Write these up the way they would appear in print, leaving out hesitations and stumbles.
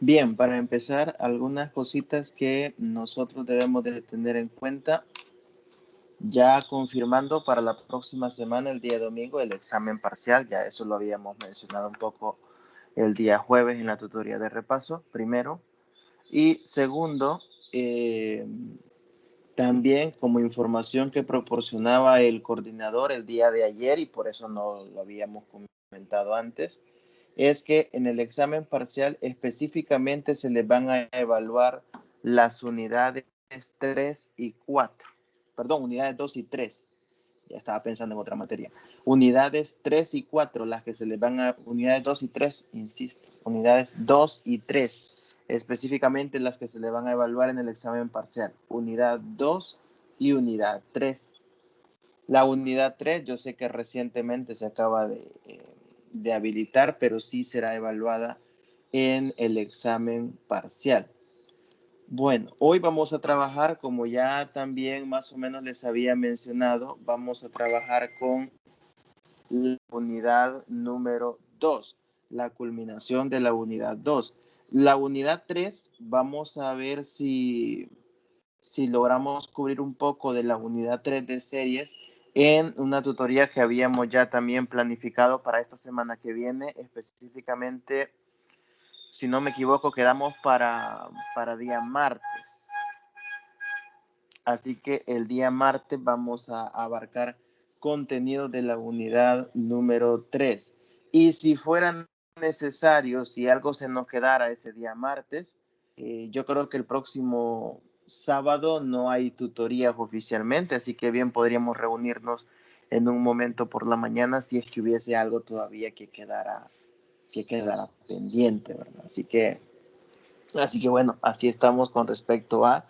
Bien, para empezar, algunas cositas que nosotros debemos de tener en cuenta. Ya confirmando para la próxima semana, el día domingo, el examen parcial. Ya eso lo habíamos mencionado un poco el día jueves en la tutoría de repaso, primero. Y segundo, también como información que proporcionaba el coordinador el día de ayer, y por eso no lo habíamos comentado antes, es que en el examen parcial específicamente se les van a evaluar las unidades 3 y 4. Perdón, unidades 2 y 3. Ya estaba pensando en otra materia. Unidades 3 y 4, las que se les van a... Unidades 2 y 3, insisto. Unidades 2 y 3, específicamente las que se le van a evaluar en el examen parcial. Unidad 2 y unidad 3. La unidad 3, yo sé que recientemente se acaba de habilitar, pero sí será evaluada en el examen parcial. Bueno, hoy vamos a trabajar, como ya también más o menos les había mencionado, vamos a trabajar con la unidad número 2, la culminación de la unidad 2. La unidad 3, vamos a ver si logramos cubrir un poco de la unidad 3 de series en una tutoría que habíamos ya también planificado para esta semana que viene, específicamente, si no me equivoco, quedamos para día martes. Así que el día martes vamos a abarcar contenido de la unidad número 3. Y si fuera necesario, si algo se nos quedara ese día martes, yo creo que el próximo sábado no hay tutorías oficialmente, así que bien podríamos reunirnos en un momento por la mañana si es que hubiese algo todavía que quedara pendiente, ¿verdad? Así que bueno, así estamos con respecto a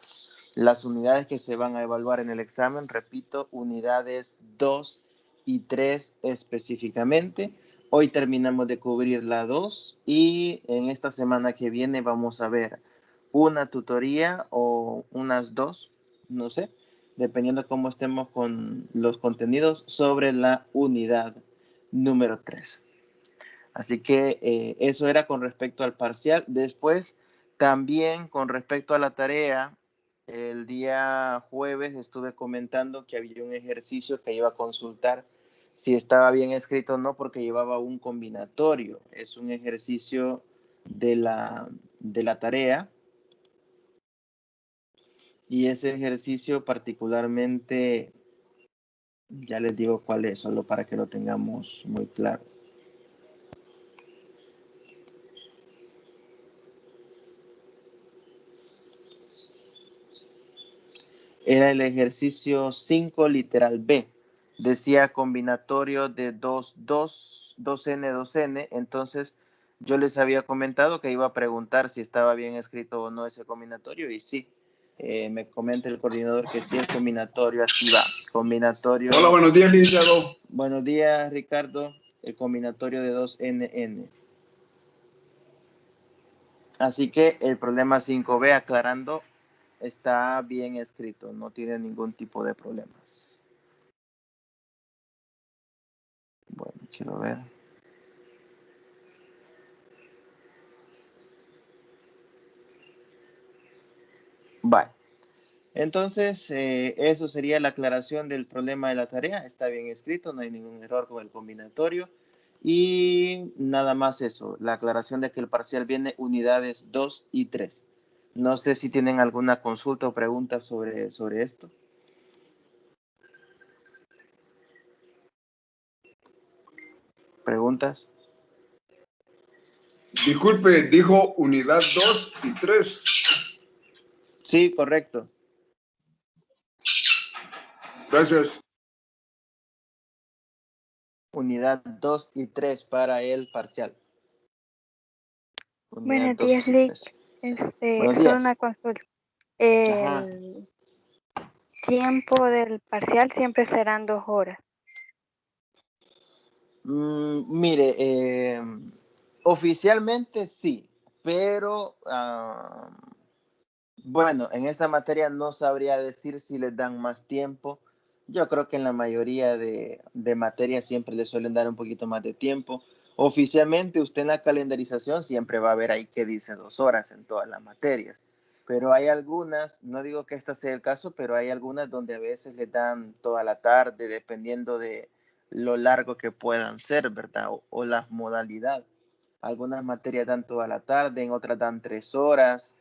las unidades que se van a evaluar en el examen. Repito, unidades 2 y 3 específicamente. Hoy terminamos de cubrir la 2 y en esta semana que viene vamos a ver una tutoría o unas dos, no sé, dependiendo cómo estemos con los contenidos sobre la unidad número 3. Así que eso era con respecto al parcial. Después, también con respecto a la tarea, el día jueves estuve comentando que había un ejercicio que iba a consultar si estaba bien escrito o no, porque llevaba un combinatorio. Es un ejercicio de la tarea. Y ese ejercicio particularmente, ya les digo cuál es, solo para que lo tengamos muy claro. Era el ejercicio 5, literal B. Decía combinatorio de 2N, 2N. Entonces, yo les había comentado que iba a preguntar si estaba bien escrito o no ese combinatorio. Y sí, me comenta el coordinador que sí, el combinatorio así va. Combinatorio. Hola, buenos días, licenciado. Buenos días, Ricardo. El combinatorio de 2NN. Así que el problema 5B, aclarando, está bien escrito, no tiene ningún tipo de problemas. Bueno, quiero ver. Vale. Entonces, eso sería la aclaración del problema de la tarea. Está bien escrito, no hay ningún error con el combinatorio. Y nada más eso, la aclaración de que el parcial viene unidades 2 y 3. No sé si tienen alguna consulta o pregunta sobre esto. ¿Preguntas? Disculpe, dijo unidad 2 y 3. Sí, correcto. Gracias. Unidad 2 y 3 para el parcial. Unidad Buenos 2 días, y Lick. 3. Buenos Solo días. una consulta. Ajá. El tiempo del parcial siempre serán 2 horas. Mire, oficialmente sí, pero bueno, en esta materia no sabría decir si les dan más tiempo. Yo creo que en la mayoría de materias siempre les suelen dar un poquito más de tiempo. Oficialmente usted en la calendarización siempre va a ver ahí que dice 2 horas en todas las materias. Pero hay algunas, no digo que este sea el caso, pero hay algunas donde a veces le dan toda la tarde, dependiendo de lo largo que puedan ser, ¿verdad? O la modalidad. Algunas materias dan toda la tarde, en otras dan 3 horas.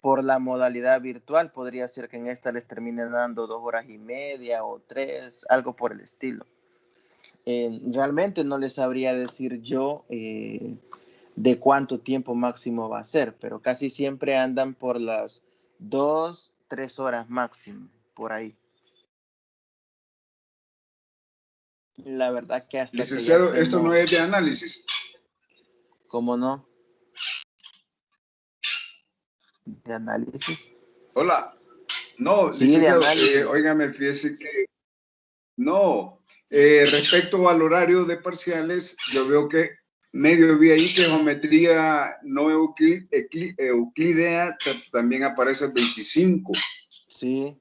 Por la modalidad virtual, podría ser que en esta les terminen dando 2 horas y media o 3, algo por el estilo. Realmente no les sabría decir yo de cuánto tiempo máximo va a ser, pero casi siempre andan por las 2, 3 horas máximo, por ahí. La verdad que hasta que ya Licenciado, esto no estemos, es de análisis. ¿cómo no? De análisis. Hola. No, Sí, de licenciado, análisis. óigame, fíjese que no. Respecto al horario de parciales, yo veo que medio vi ahí que geometría no euclídea también aparece el 25. Sí.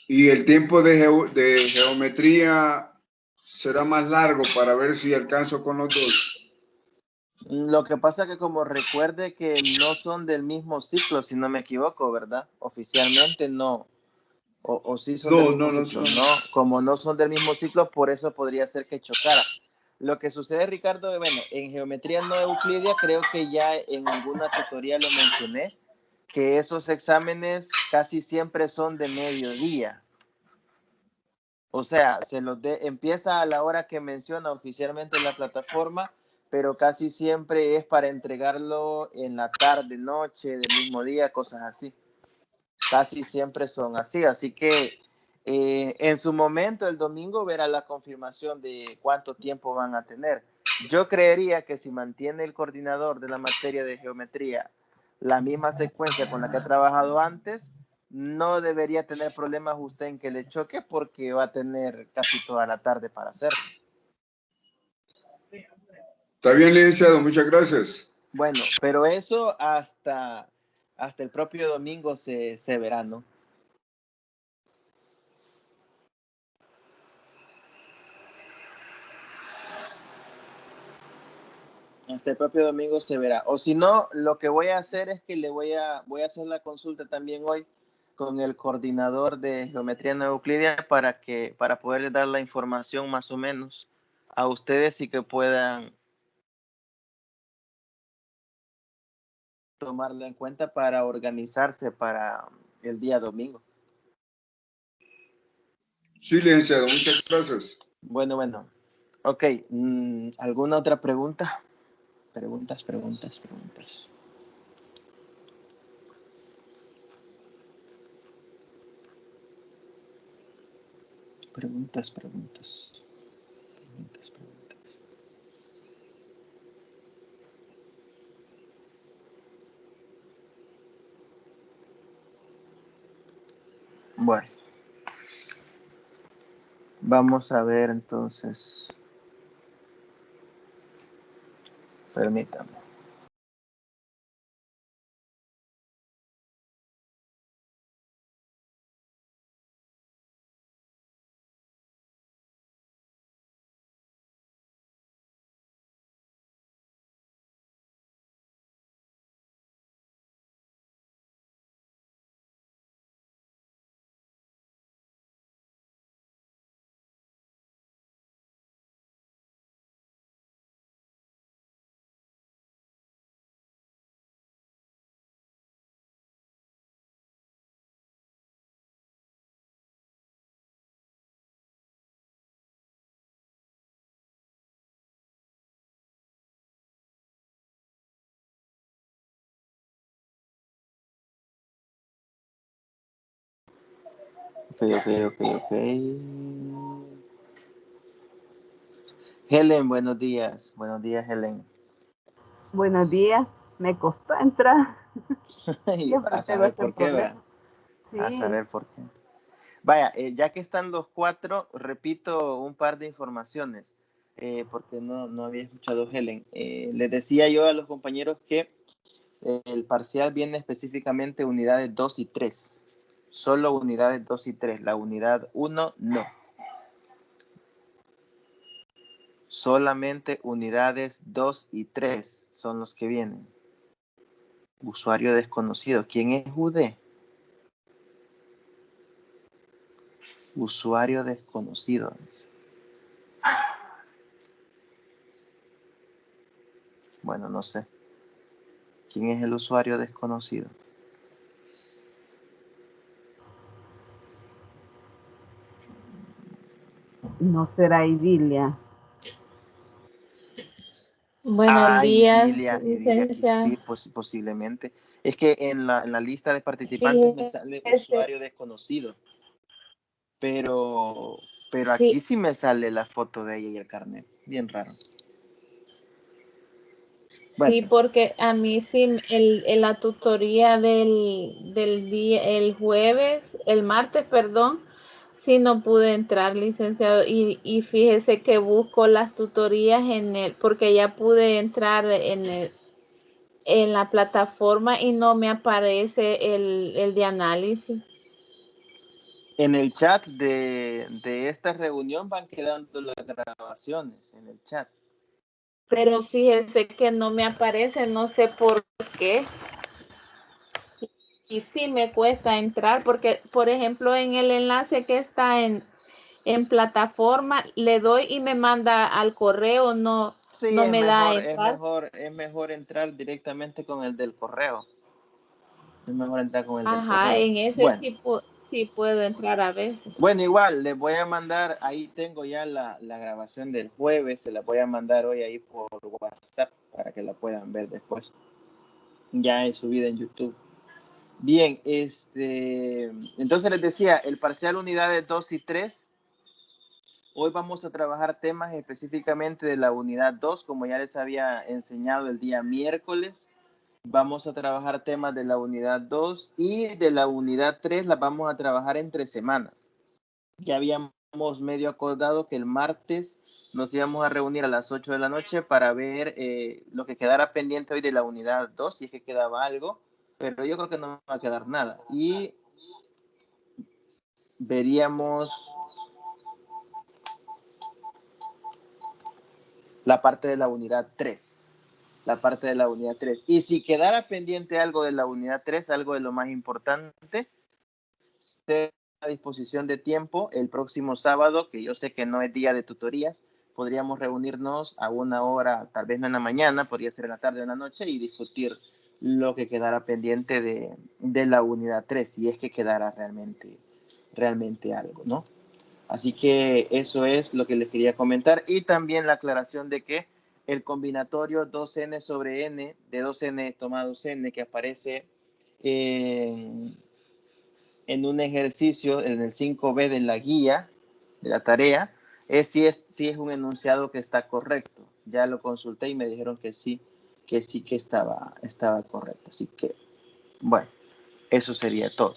Y el tiempo de geometría será más largo para ver si alcanzo con los dos. Lo que pasa que como recuerde que no son del mismo ciclo, si no me equivoco, ¿verdad? Oficialmente no. O sí son del No, mismo no, no ciclo, son. no. Como no son del mismo ciclo, por eso podría ser que chocara. Lo que sucede, Ricardo, bueno, en geometría no euclidia, creo que ya en alguna tutoría lo mencioné, que esos exámenes casi siempre son de mediodía. O sea, empieza a la hora que menciona oficialmente la plataforma, pero casi siempre es para entregarlo en la tarde, noche, del mismo día, cosas así. Casi siempre son así. Así que en su momento, el domingo, verá la confirmación de cuánto tiempo van a tener. Yo creería que si mantiene el coordinador de la materia de geometría la misma secuencia con la que ha trabajado antes, no debería tener problemas usted en que le choque porque va a tener casi toda la tarde para hacerlo. Está bien, licenciado, muchas gracias. Bueno, pero eso hasta el propio domingo se verá, ¿no? Hasta el propio domingo se verá. O si no, lo que voy a hacer es que voy a hacer la consulta también hoy con el coordinador de geometría no euclídea para poderles dar la información más o menos a ustedes y que puedan tomarla en cuenta para organizarse para el día domingo. Sí, licenciado, muchas gracias. Bueno. Ok, ¿alguna otra pregunta? Preguntas. Preguntas. Bueno, vamos a ver entonces. Permítame. Ok. Helen, buenos días. Buenos días, Helen. Buenos días, me costó entrar. Siempre A tengo saber este por qué, vea. problema. A Sí, saber por qué. Vaya, ya que están los cuatro, repito un par de informaciones, porque no había escuchado Helen. Les decía yo a los compañeros que el parcial viene específicamente unidades 2 y 3. Solo unidades 2 y 3. La unidad 1 no. Solamente unidades 2 y 3 son los que vienen. Usuario desconocido. ¿Quién es UD? Usuario desconocido. Bueno, no sé. ¿Quién es el usuario desconocido? No será Idilia. Buenos días, Idilia, licencia. sí, posiblemente. Es que en la lista de participantes me sale Fíjese, usuario desconocido. Pero aquí sí, sí me sale la foto de ella y el carnet. Bien raro. Bueno, sí, porque a mí sí, la tutoría del día, el martes, perdón, sí no pude entrar, licenciado, y fíjese que busco las tutorías porque ya pude entrar en la plataforma y no me aparece el de análisis. en el chat de esta reunión van quedando las grabaciones en el chat. Pero fíjese que no me aparece, no sé por qué. Y sí me cuesta entrar porque, por ejemplo, en el enlace que está en plataforma, le doy y me manda al correo, no, Sí, no me da a entrar. es mejor entrar directamente con el del correo. Es mejor entrar con el del Ajá, correo. en ese Bueno, sí, sí puedo entrar a veces. bueno, igual les voy a mandar, ahí tengo ya la grabación del jueves, se la voy a mandar hoy ahí por WhatsApp para que la puedan ver después. Ya es subida en YouTube. Bien, entonces les decía, el parcial unidades 2 y 3, hoy vamos a trabajar temas específicamente de la unidad 2, como ya les había enseñado el día miércoles. Vamos a trabajar temas de la unidad 2 y de la unidad 3 las vamos a trabajar entre semanas. Ya habíamos medio acordado que el martes nos íbamos a reunir a las 8 de la noche para ver lo que quedara pendiente hoy de la unidad 2, si es que quedaba algo, pero yo creo que no va a quedar nada. Y veríamos la parte de la unidad 3. La parte de la unidad 3. Y si quedara pendiente algo de la unidad 3, algo de lo más importante, a disposición de tiempo el próximo sábado, que yo sé que no es día de tutorías, podríamos reunirnos a una hora, tal vez no en la mañana, podría ser en la tarde o en la noche, y discutir lo que quedara pendiente de la unidad 3, si es que quedara realmente algo, ¿no? Así que eso es lo que les quería comentar. Y también la aclaración de que el combinatorio 2n sobre n, de 2n tomados n, que aparece en un ejercicio, en el 5B de la guía, de la tarea, si es un enunciado que está correcto. Ya lo consulté y me dijeron que sí que estaba correcto. Así que, bueno, eso sería todo.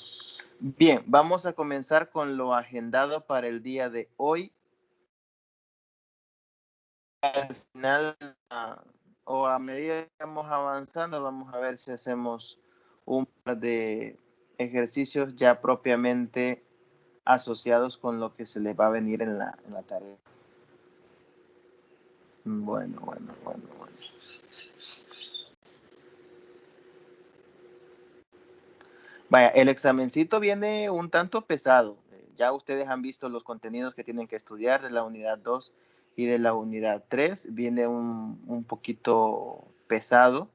Bien, vamos a comenzar con lo agendado para el día de hoy. Al final, o a medida que vamos avanzando, vamos a ver si hacemos un par de ejercicios ya propiamente asociados con lo que se les va a venir en la tarea. Bueno. Vaya, el examencito viene un tanto pesado. Ya ustedes han visto los contenidos que tienen que estudiar de la unidad 2 y de la unidad 3. Viene un poquito pesado.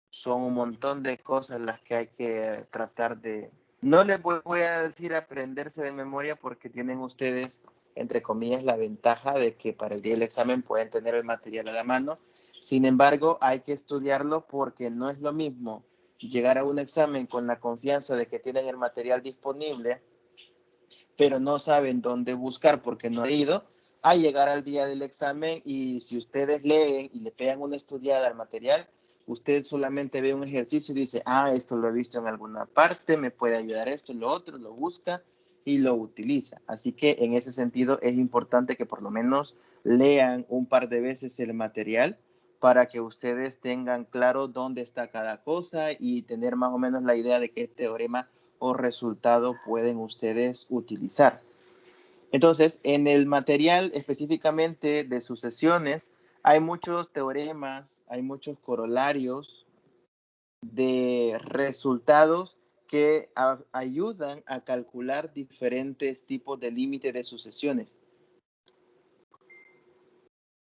Son un montón de cosas las que hay que tratar de... No les voy a decir aprenderse de memoria porque tienen ustedes, entre comillas, la ventaja de que para el día del examen pueden tener el material a la mano. Sin embargo, hay que estudiarlo porque no es lo mismo llegar a un examen con la confianza de que tienen el material disponible, pero no saben dónde buscar porque no han ido, a llegar al día del examen y si ustedes leen y le pegan una estudiada al material, usted solamente ve un ejercicio y dice, esto lo he visto en alguna parte, me puede ayudar esto, lo otro, lo busca y lo utiliza. Así que en ese sentido es importante que por lo menos lean un par de veces el material para que ustedes tengan claro dónde está cada cosa y tener más o menos la idea de qué teorema o resultado pueden ustedes utilizar. Entonces, en el material específicamente de sucesiones, hay muchos teoremas, hay muchos corolarios de resultados que ayudan a calcular diferentes tipos de límite de sucesiones.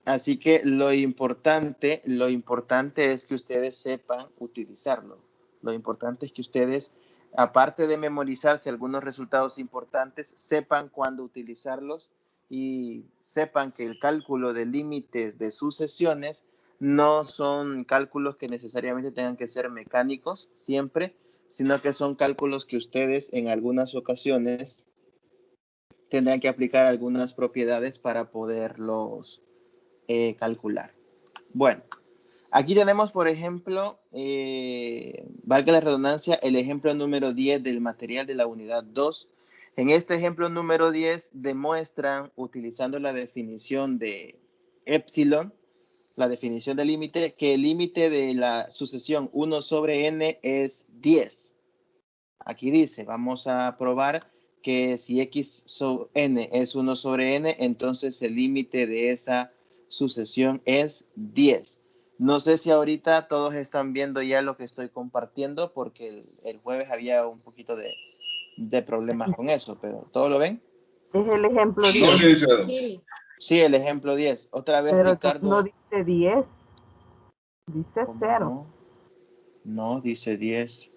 Así que lo importante es que ustedes sepan utilizarlo. Lo importante es que ustedes, aparte de memorizarse algunos resultados importantes, sepan cuándo utilizarlos y sepan que el cálculo de límites de sucesiones no son cálculos que necesariamente tengan que ser mecánicos siempre, sino que son cálculos que ustedes en algunas ocasiones tendrán que aplicar algunas propiedades para poderlos calcular. Bueno, aquí tenemos, por ejemplo, valga la redundancia, el ejemplo número 10 del material de la unidad 2. En este ejemplo número 10 demuestran, utilizando la definición de epsilon, la definición del límite, que el límite de la sucesión 1 sobre n es 10. Aquí dice, vamos a probar que si x sobre n es 1 sobre n, entonces el límite de esa sucesión es 10. No sé si ahorita todos están viendo ya lo que estoy compartiendo, porque el jueves había un poquito de problemas con eso, pero ¿todos lo ven? Es el ejemplo No, 10, licenciado. Sí. Sí, el ejemplo 10. Otra vez, pero Ricardo. no dice 10, dice ¿Cómo 0. no, dice 10.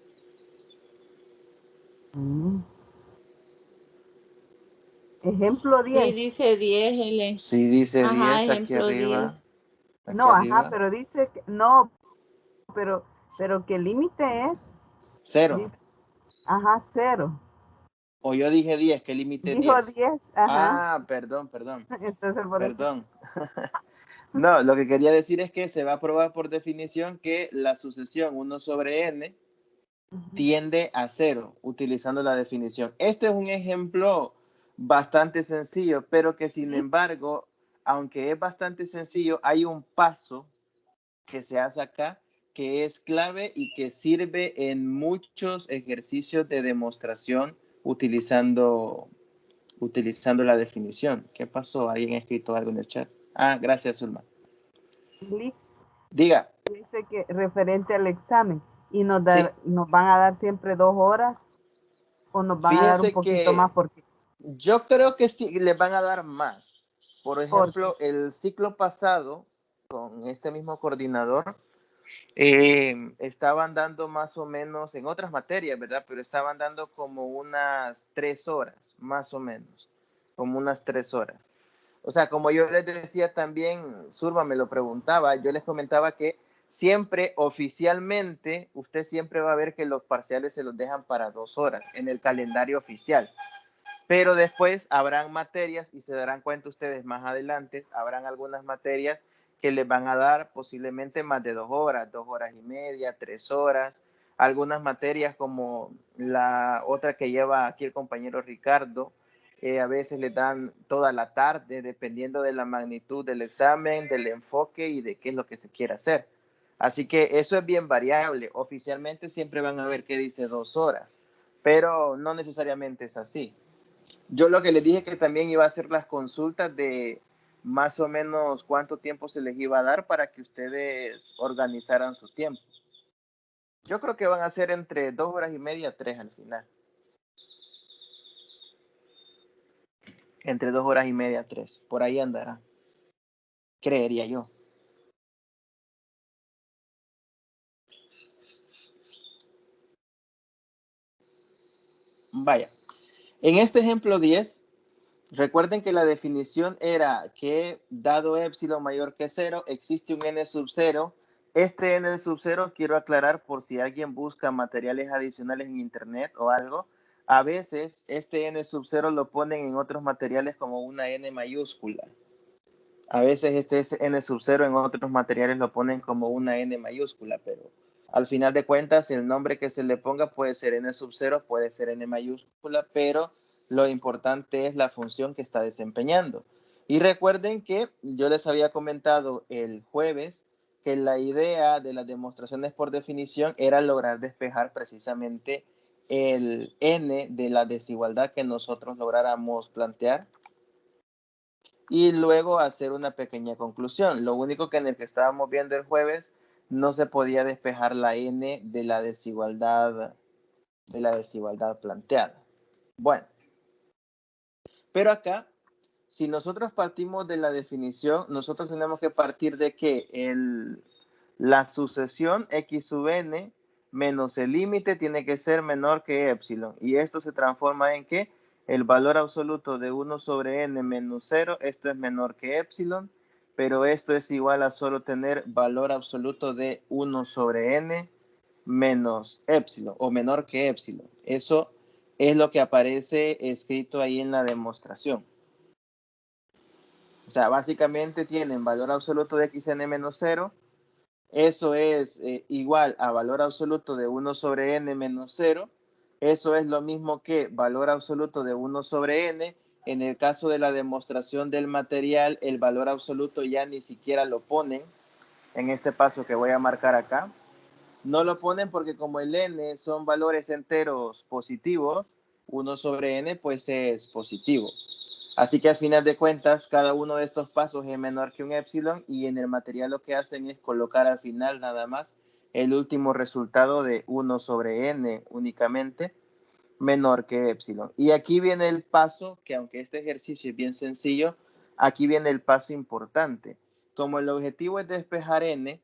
Ejemplo Sí, 10. dice 10, Sí, dice Ajá, 10 aquí ejemplo 10. arriba. Aquí No, ajá, arriba. pero dice que, no, pero que el límite es, 0. dice, ajá, 0. O yo dije 10, ¿qué límite es Dijo 10? 10, ajá. Ah, perdón. Entonces por eso. Perdón. No, lo que quería decir es que se va a probar por definición que la sucesión 1 sobre n tiende a 0, utilizando la definición. Este es un ejemplo bastante sencillo, pero que sin embargo, aunque es bastante sencillo, hay un paso que se hace acá que es clave y que sirve en muchos ejercicios de demostración utilizando la definición. ¿Qué pasó? ¿Alguien ha escrito algo en el chat? Ah, gracias, Zulma. Diga. Dice que referente al examen y nos Sí. van a dar siempre 2 horas o nos van a dar un Fíjese poquito más porque yo creo que sí les van a dar más. Por ejemplo, el ciclo pasado, con este mismo coordinador, estaban dando más o menos en otras materias, ¿verdad? Pero estaban dando como unas 3 horas, más o menos, como unas 3 horas. O sea, como yo les decía también, Surma me lo preguntaba, yo les comentaba que siempre oficialmente, usted siempre va a ver que los parciales se los dejan para 2 horas en el calendario oficial. Pero después habrán materias, y se darán cuenta ustedes más adelante, habrán algunas materias que les van a dar posiblemente más de 2 horas, 2 horas y media, 3 horas. Algunas materias como la otra que lleva aquí el compañero Ricardo, a veces les dan toda la tarde, dependiendo de la magnitud del examen, del enfoque y de qué es lo que se quiera hacer. Así que eso es bien variable. Oficialmente siempre van a ver que dice 2 horas, pero no necesariamente es así. Yo lo que les dije que también iba a hacer las consultas de más o menos cuánto tiempo se les iba a dar para que ustedes organizaran su tiempo. Yo creo que van a ser entre 2 horas y media, 3 al final. Entre 2 horas y media, 3. Por ahí andará. Creería yo. Vaya. En este ejemplo 10, recuerden que la definición era que dado epsilon mayor que 0, existe un n sub 0. Este n sub 0, quiero aclarar por si alguien busca materiales adicionales en internet o algo, a veces este n sub 0 lo ponen en otros materiales como una n mayúscula. A veces este n sub 0 en otros materiales lo ponen como una n mayúscula, pero al final de cuentas el nombre que se le ponga puede ser n sub 0, puede ser n mayúscula, pero lo importante es la función que está desempeñando. Y recuerden que yo les había comentado el jueves que la idea de las demostraciones por definición era lograr despejar precisamente el n de la desigualdad que nosotros lográramos plantear y luego hacer una pequeña conclusión. Lo único que en el que estábamos viendo el jueves no se podía despejar la n de la desigualdad planteada. Bueno, pero acá, si nosotros partimos de la definición, nosotros tenemos que partir de que la sucesión x sub n menos el límite tiene que ser menor que epsilon. Y esto se transforma en que el valor absoluto de 1 sobre n menos 0, esto es menor que epsilon, pero esto es igual a solo tener valor absoluto de 1 sobre n menos epsilon o menor que epsilon. Eso es lo que aparece escrito ahí en la demostración. O sea, básicamente tienen valor absoluto de xn menos 0. Eso es igual a valor absoluto de 1 sobre n menos 0. Eso es lo mismo que valor absoluto de 1 sobre n. En el caso de la demostración del material, el valor absoluto ya ni siquiera lo ponen en este paso que voy a marcar acá. No lo ponen porque como el n son valores enteros positivos, 1 sobre n pues es positivo. Así que al final de cuentas, cada uno de estos pasos es menor que un epsilon y en el material lo que hacen es colocar al final nada más el último resultado de 1 sobre n únicamente menor que epsilon. Y aquí viene el paso, que aunque este ejercicio es bien sencillo, aquí viene el paso importante. Como el objetivo es despejar n,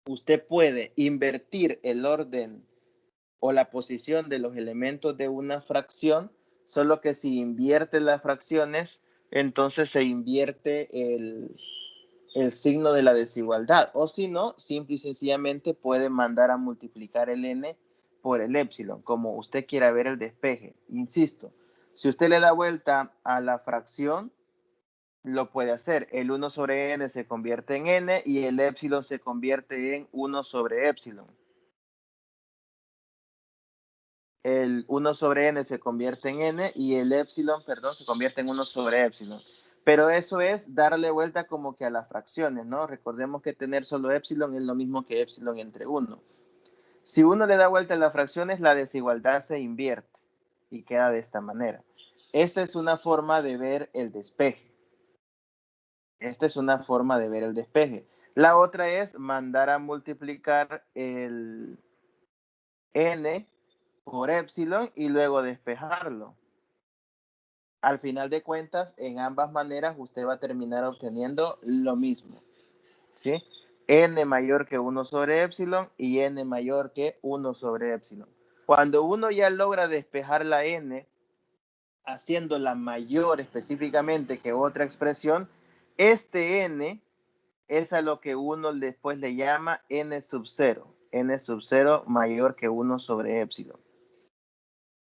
usted puede invertir el orden o la posición de los elementos de una fracción, solo que si invierte las fracciones, entonces se invierte el signo de la desigualdad. O si no, simple y sencillamente puede mandar a multiplicar el n por el epsilon, como usted quiera ver el despeje. Insisto, si usted le da vuelta a la fracción, lo puede hacer. El 1 sobre n se convierte en n y el epsilon se convierte en 1 sobre epsilon. El 1 sobre n se convierte en n y el epsilon, perdón, se convierte en 1 sobre epsilon. Pero eso es darle vuelta como que a las fracciones, ¿no? Recordemos que tener solo epsilon es lo mismo que epsilon entre 1. Si uno le da vuelta a las fracciones, la desigualdad se invierte y queda de esta manera. Esta es una forma de ver el despeje. Esta es una forma de ver el despeje. La otra es mandar a multiplicar el n por epsilon y luego despejarlo. Al final de cuentas, en ambas maneras usted va a terminar obteniendo lo mismo, ¿sí? N mayor que 1 sobre epsilon y n mayor que 1 sobre epsilon. Cuando uno ya logra despejar la n, haciéndola mayor específicamente que otra expresión, este n es a lo que uno después le llama n sub 0. N sub 0 mayor que 1 sobre epsilon.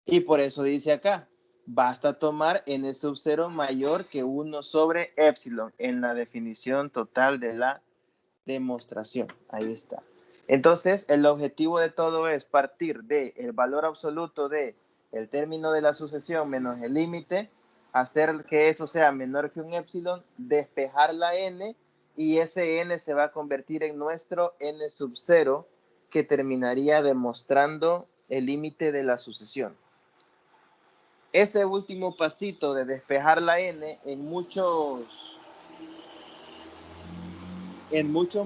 Y por eso dice acá, basta tomar n sub 0 mayor que 1 sobre epsilon en la definición total de la demostración. Ahí está. Entonces, el objetivo de todo es partir del valor absoluto de el término de la sucesión menos el límite, hacer que eso sea menor que un epsilon, despejar la n y ese n se va a convertir en nuestro n sub 0 que terminaría demostrando el límite de la sucesión. Ese último pasito de despejar la n en muchos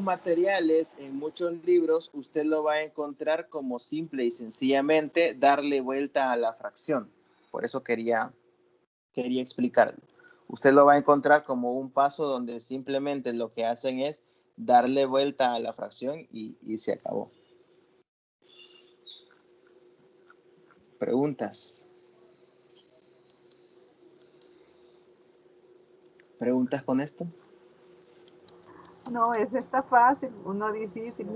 materiales, en muchos libros, usted lo va a encontrar como simple y sencillamente darle vuelta a la fracción. Por eso quería explicarlo. Usted lo va a encontrar como un paso donde simplemente lo que hacen es darle vuelta a la fracción y se acabó. ¿Preguntas? ¿Preguntas con esto? No, ese está fácil, uno difícil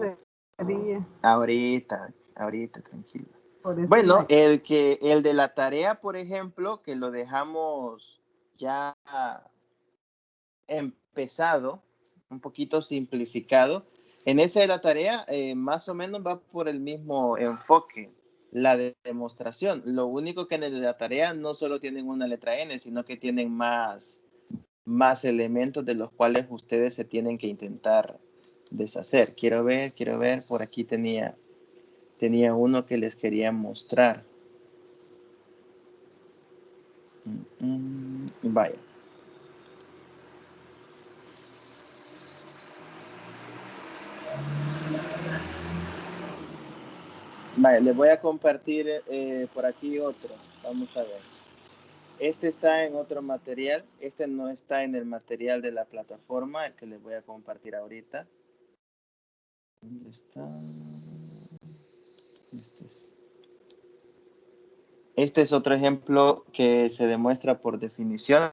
sería. Ahorita, tranquilo. Bueno, el de la tarea, por ejemplo, que lo dejamos ya empezado, un poquito simplificado. En ese de la tarea, más o menos va por el mismo enfoque, la demostración. Lo único que en el de la tarea no solo tienen una letra N, sino que tienen más elementos de los cuales ustedes se tienen que intentar deshacer. Quiero ver, por aquí tenía uno que les quería mostrar. Vaya. Vale, les voy a compartir por aquí otro. Vamos a ver. Este está en otro material. Este no está en el material de la plataforma, el que les voy a compartir ahorita. ¿Dónde está? Este es otro ejemplo que se demuestra por definición.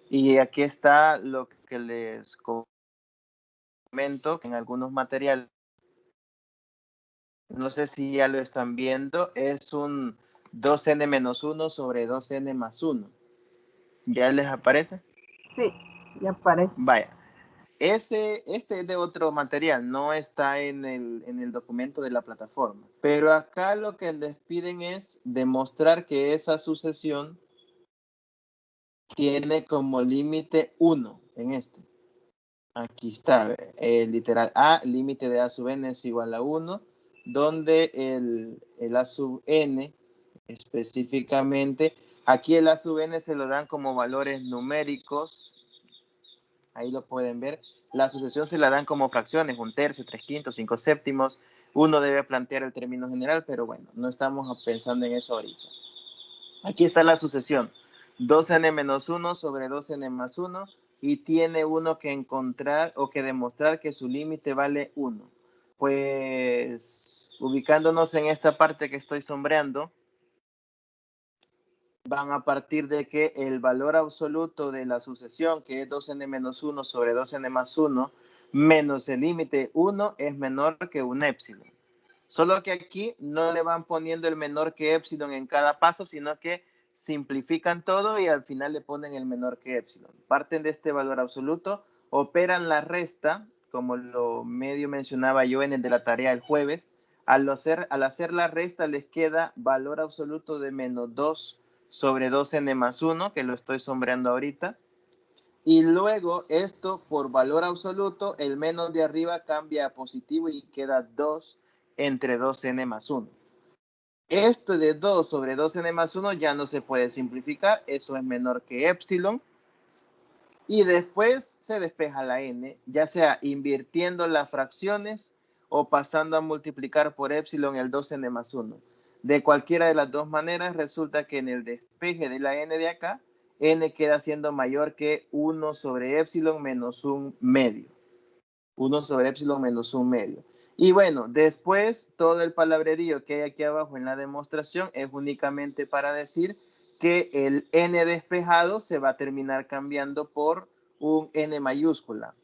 Y aquí está lo que les comento, que en algunos materiales, no sé si ya lo están viendo, es un 2n-1 sobre 2n más 1. ¿Ya les aparece? Sí, ya aparece. Vaya. Este es de otro material, no está en el documento de la plataforma. Pero acá lo que les piden es demostrar que esa sucesión tiene como límite 1 en este. Aquí está, literal A, límite de A sub n es igual a 1, donde el A sub n específicamente, aquí el A sub n se lo dan como valores numéricos, ahí lo pueden ver. La sucesión se la dan como fracciones, 1/3, 3/5, 5/7. Uno debe plantear el término general, pero bueno, no estamos pensando en eso ahorita. Aquí está la sucesión, 2n-1 sobre 2n más 1, y tiene uno que encontrar o que demostrar que su límite vale 1. Pues, ubicándonos en esta parte que estoy sombreando, van a partir de que el valor absoluto de la sucesión, que es 2n-1 sobre 2n más 1, menos el límite 1, es menor que un épsilon. Solo que aquí no le van poniendo el menor que épsilon en cada paso, sino que simplifican todo y al final le ponen el menor que épsilon. Parten de este valor absoluto, operan la resta, como lo medio mencionaba yo en el de la tarea el jueves. Al hacer la resta les queda valor absoluto de menos 2 sobre 2n más 1, que lo estoy sombreando ahorita. Y luego esto por valor absoluto, el menos de arriba cambia a positivo y queda 2 entre 2n más 1. Esto de 2 sobre 2n más 1 ya no se puede simplificar, eso es menor que épsilon. Y después se despeja la n, ya sea invirtiendo las fracciones o pasando a multiplicar por épsilon el 2n más 1. De cualquiera de las dos maneras, resulta que en el despeje de la n de acá, n queda siendo mayor que 1 sobre épsilon menos un medio. 1 sobre épsilon menos un medio. Y bueno, después todo el palabrerío que hay aquí abajo en la demostración es únicamente para decir que el n despejado se va a terminar cambiando por un n mayúscula,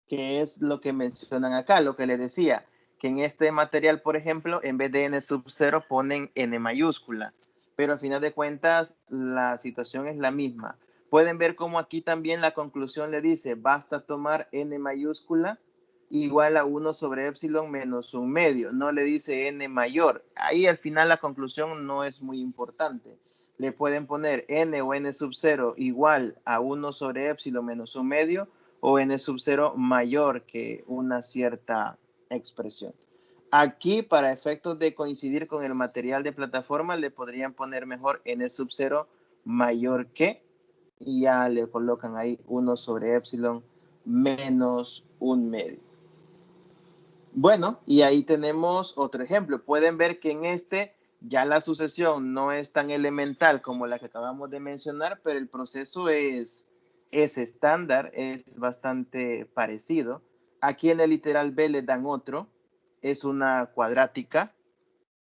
que es lo que mencionan acá, lo que les decía, que en este material, por ejemplo, en vez de n sub 0 ponen n mayúscula, pero al final de cuentas la situación es la misma. Pueden ver cómo aquí también la conclusión le dice, basta tomar n mayúscula igual a 1 sobre épsilon menos un medio, no le dice n mayor. Ahí al final la conclusión no es muy importante. Le pueden poner n o n sub 0 igual a 1 sobre épsilon menos un medio, o n sub 0 mayor que una cierta expresión. Aquí, para efectos de coincidir con el material de plataforma, le podrían poner mejor n sub 0 mayor que, y ya le colocan ahí 1 sobre épsilon menos un medio. Bueno, y ahí tenemos otro ejemplo. Pueden ver que en este ya la sucesión no es tan elemental como la que acabamos de mencionar, pero el proceso es estándar, es bastante parecido. Aquí en el literal B le dan otro, es una cuadrática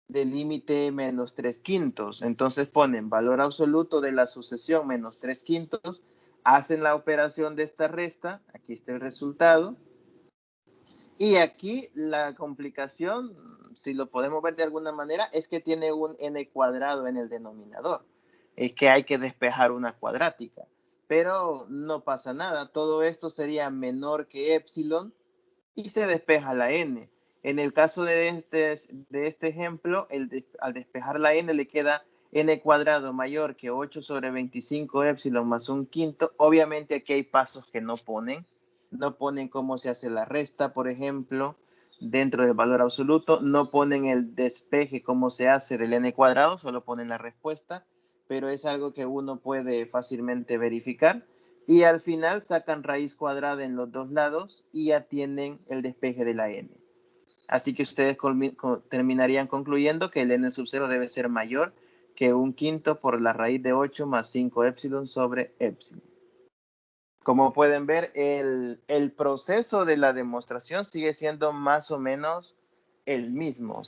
de límite menos 3/5. Entonces ponen valor absoluto de la sucesión menos 3/5, hacen la operación de esta resta, aquí está el resultado. Y aquí la complicación, si lo podemos ver de alguna manera, es que tiene un n cuadrado en el denominador. Es que hay que despejar una cuadrática. Pero no pasa nada. Todo esto sería menor que épsilon y se despeja la n. En el caso de este ejemplo, al despejar la n le queda n cuadrado mayor que 8 sobre 25 épsilon más un quinto. Obviamente aquí hay pasos que no ponen. No ponen cómo se hace la resta, por ejemplo, dentro del valor absoluto. No ponen el despeje, cómo se hace del n cuadrado, solo ponen la respuesta, pero es algo que uno puede fácilmente verificar. Y al final sacan raíz cuadrada en los dos lados y ya tienen el despeje de la n. Así que ustedes terminarían concluyendo que el n sub 0 debe ser mayor que 1/5 por la raíz de 8 más 5 épsilon sobre épsilon. Como pueden ver, el proceso de la demostración sigue siendo más o menos el mismo.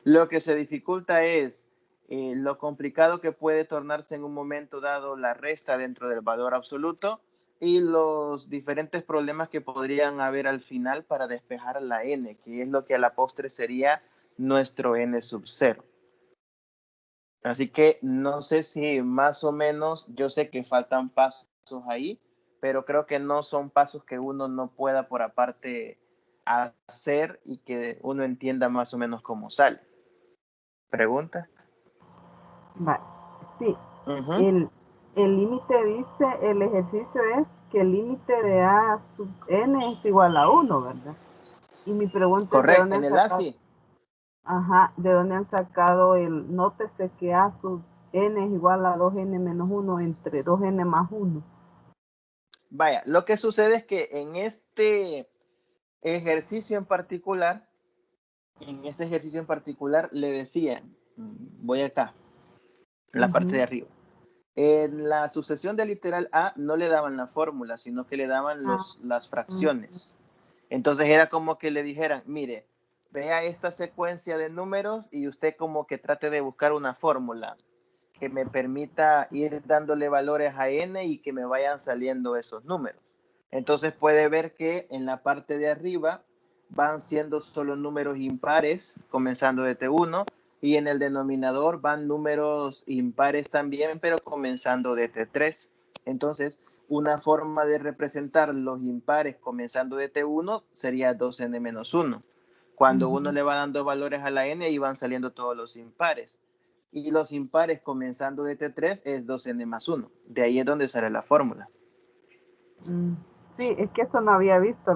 Lo que se dificulta es lo complicado que puede tornarse en un momento dado la resta dentro del valor absoluto y los diferentes problemas que podrían haber al final para despejar la n, que es lo que a la postre sería nuestro n sub 0. Así que no sé si más o menos, yo sé que faltan pasos ahí, pero creo que no son pasos que uno no pueda por aparte hacer y que uno entienda más o menos cómo sale. ¿Pregunta? Vale. Sí, Uh-huh. el límite dice, el ejercicio es que el límite de a sub n es igual a 1, ¿verdad? Y mi pregunta es, ¿de Correcto, dónde en han el sacado? ASI. Ajá, ¿de dónde han sacado el, nótese que a sub n es igual a 2n menos 1 entre 2n más 1? Vaya, lo que sucede es que en este ejercicio en particular, le decían, voy acá, en la parte de arriba. En la sucesión de literal A no le daban la fórmula, sino que le daban las fracciones. Entonces era como que le dijeran, mire, vea esta secuencia de números y usted como que trate de buscar una fórmula que me permita ir dándole valores a n y que me vayan saliendo esos números. Entonces puede ver que en la parte de arriba van siendo solo números impares, comenzando de T1, y en el denominador van números impares también, pero comenzando de T3. Entonces, una forma de representar los impares comenzando de T1 sería 2n menos 1. Cuando uno le va dando valores a la n, y van saliendo todos los impares. Y los impares comenzando de T3 es 2n más 1. De ahí es donde sale la fórmula. Sí, es que eso no había visto,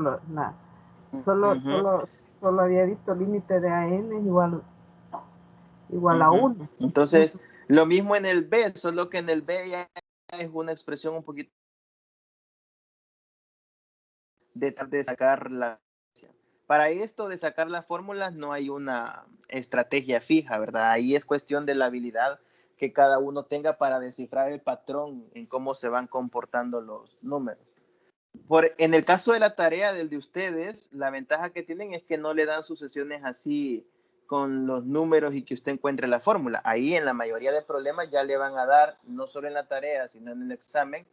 solo había visto límite de AN igual a 1. Entonces, lo mismo en el B, solo que en el B ya es una expresión un poquito de sacar la... Para esto de sacar las fórmulas no hay una estrategia fija, ¿verdad? Ahí es cuestión de la habilidad que cada uno tenga para descifrar el patrón en cómo se van comportando los números. En el caso de la tarea del de ustedes, la ventaja que tienen es que no le dan sucesiones así con los números y que usted encuentre la fórmula. Ahí en la mayoría de problemas ya le van a dar, no solo en la tarea, sino en el examen,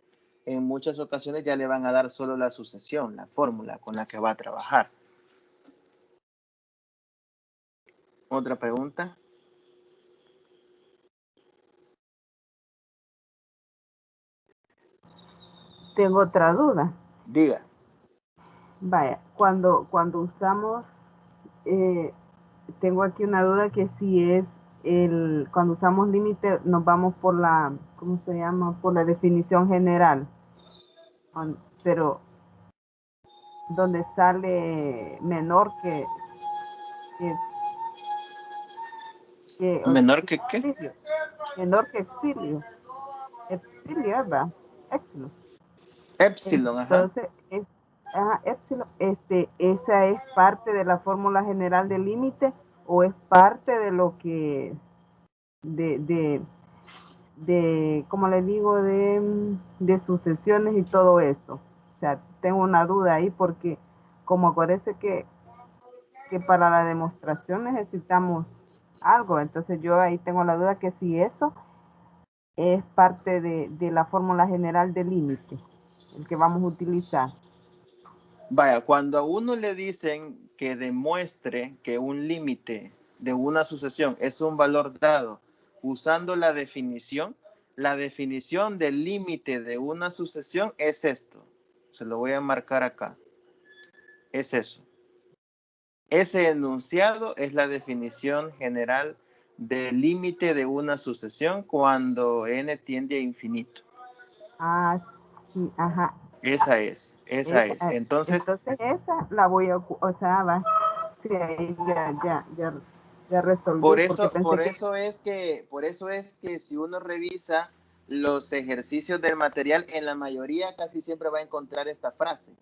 en muchas ocasiones ya le van a dar solo la sucesión, la fórmula con la que va a trabajar. ¿Otra pregunta? Tengo otra duda. Diga. Vaya, cuando usamos, tengo aquí una duda que si es cuando usamos límite nos vamos por la, ¿cómo se llama? Por la definición general. Pero donde sale menor que ¿Menor que qué? exilio, menor que exilio, ¿verdad? Epsilon. Epsilon, ajá. Entonces, epsilon, ¿esa es parte de la fórmula general del límite o es parte de lo que, como le digo, de sucesiones y todo eso? O sea, tengo una duda ahí porque como acuérdese que para la demostración necesitamos algo, entonces yo ahí tengo la duda que si eso es parte de la fórmula general del límite, el que vamos a utilizar. Vaya, cuando a uno le dicen que demuestre que un límite de una sucesión es un valor dado usando la definición del límite de una sucesión es esto. Se lo voy a marcar acá. Es eso. Ese enunciado es la definición general del límite de una sucesión cuando n tiende a infinito. Sí, ajá. Esa es. Entonces esa la voy a, o sea, va, sí, ahí ya resolví. por eso es que si uno revisa los ejercicios del material, en la mayoría casi siempre va a encontrar esta frase.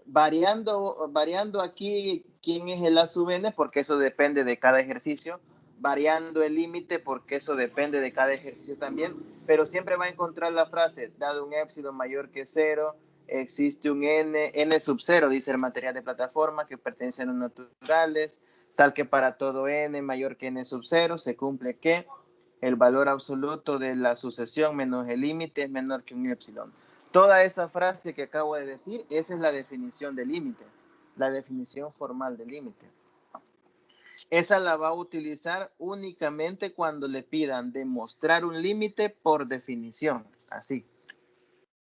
variando aquí quién es el A sub n, porque eso depende de cada ejercicio, variando el límite, porque eso depende de cada ejercicio también, pero siempre va a encontrar la frase, dado un épsilon mayor que 0, existe un n sub 0, dice el material de plataforma, que pertenece a los naturales, tal que para todo n mayor que n sub 0, se cumple que el valor absoluto de la sucesión menos el límite es menor que un épsilon. Toda esa frase que acabo de decir, esa es la definición de límite, la definición formal de límite. Esa la va a utilizar únicamente cuando le pidan demostrar un límite por definición, así.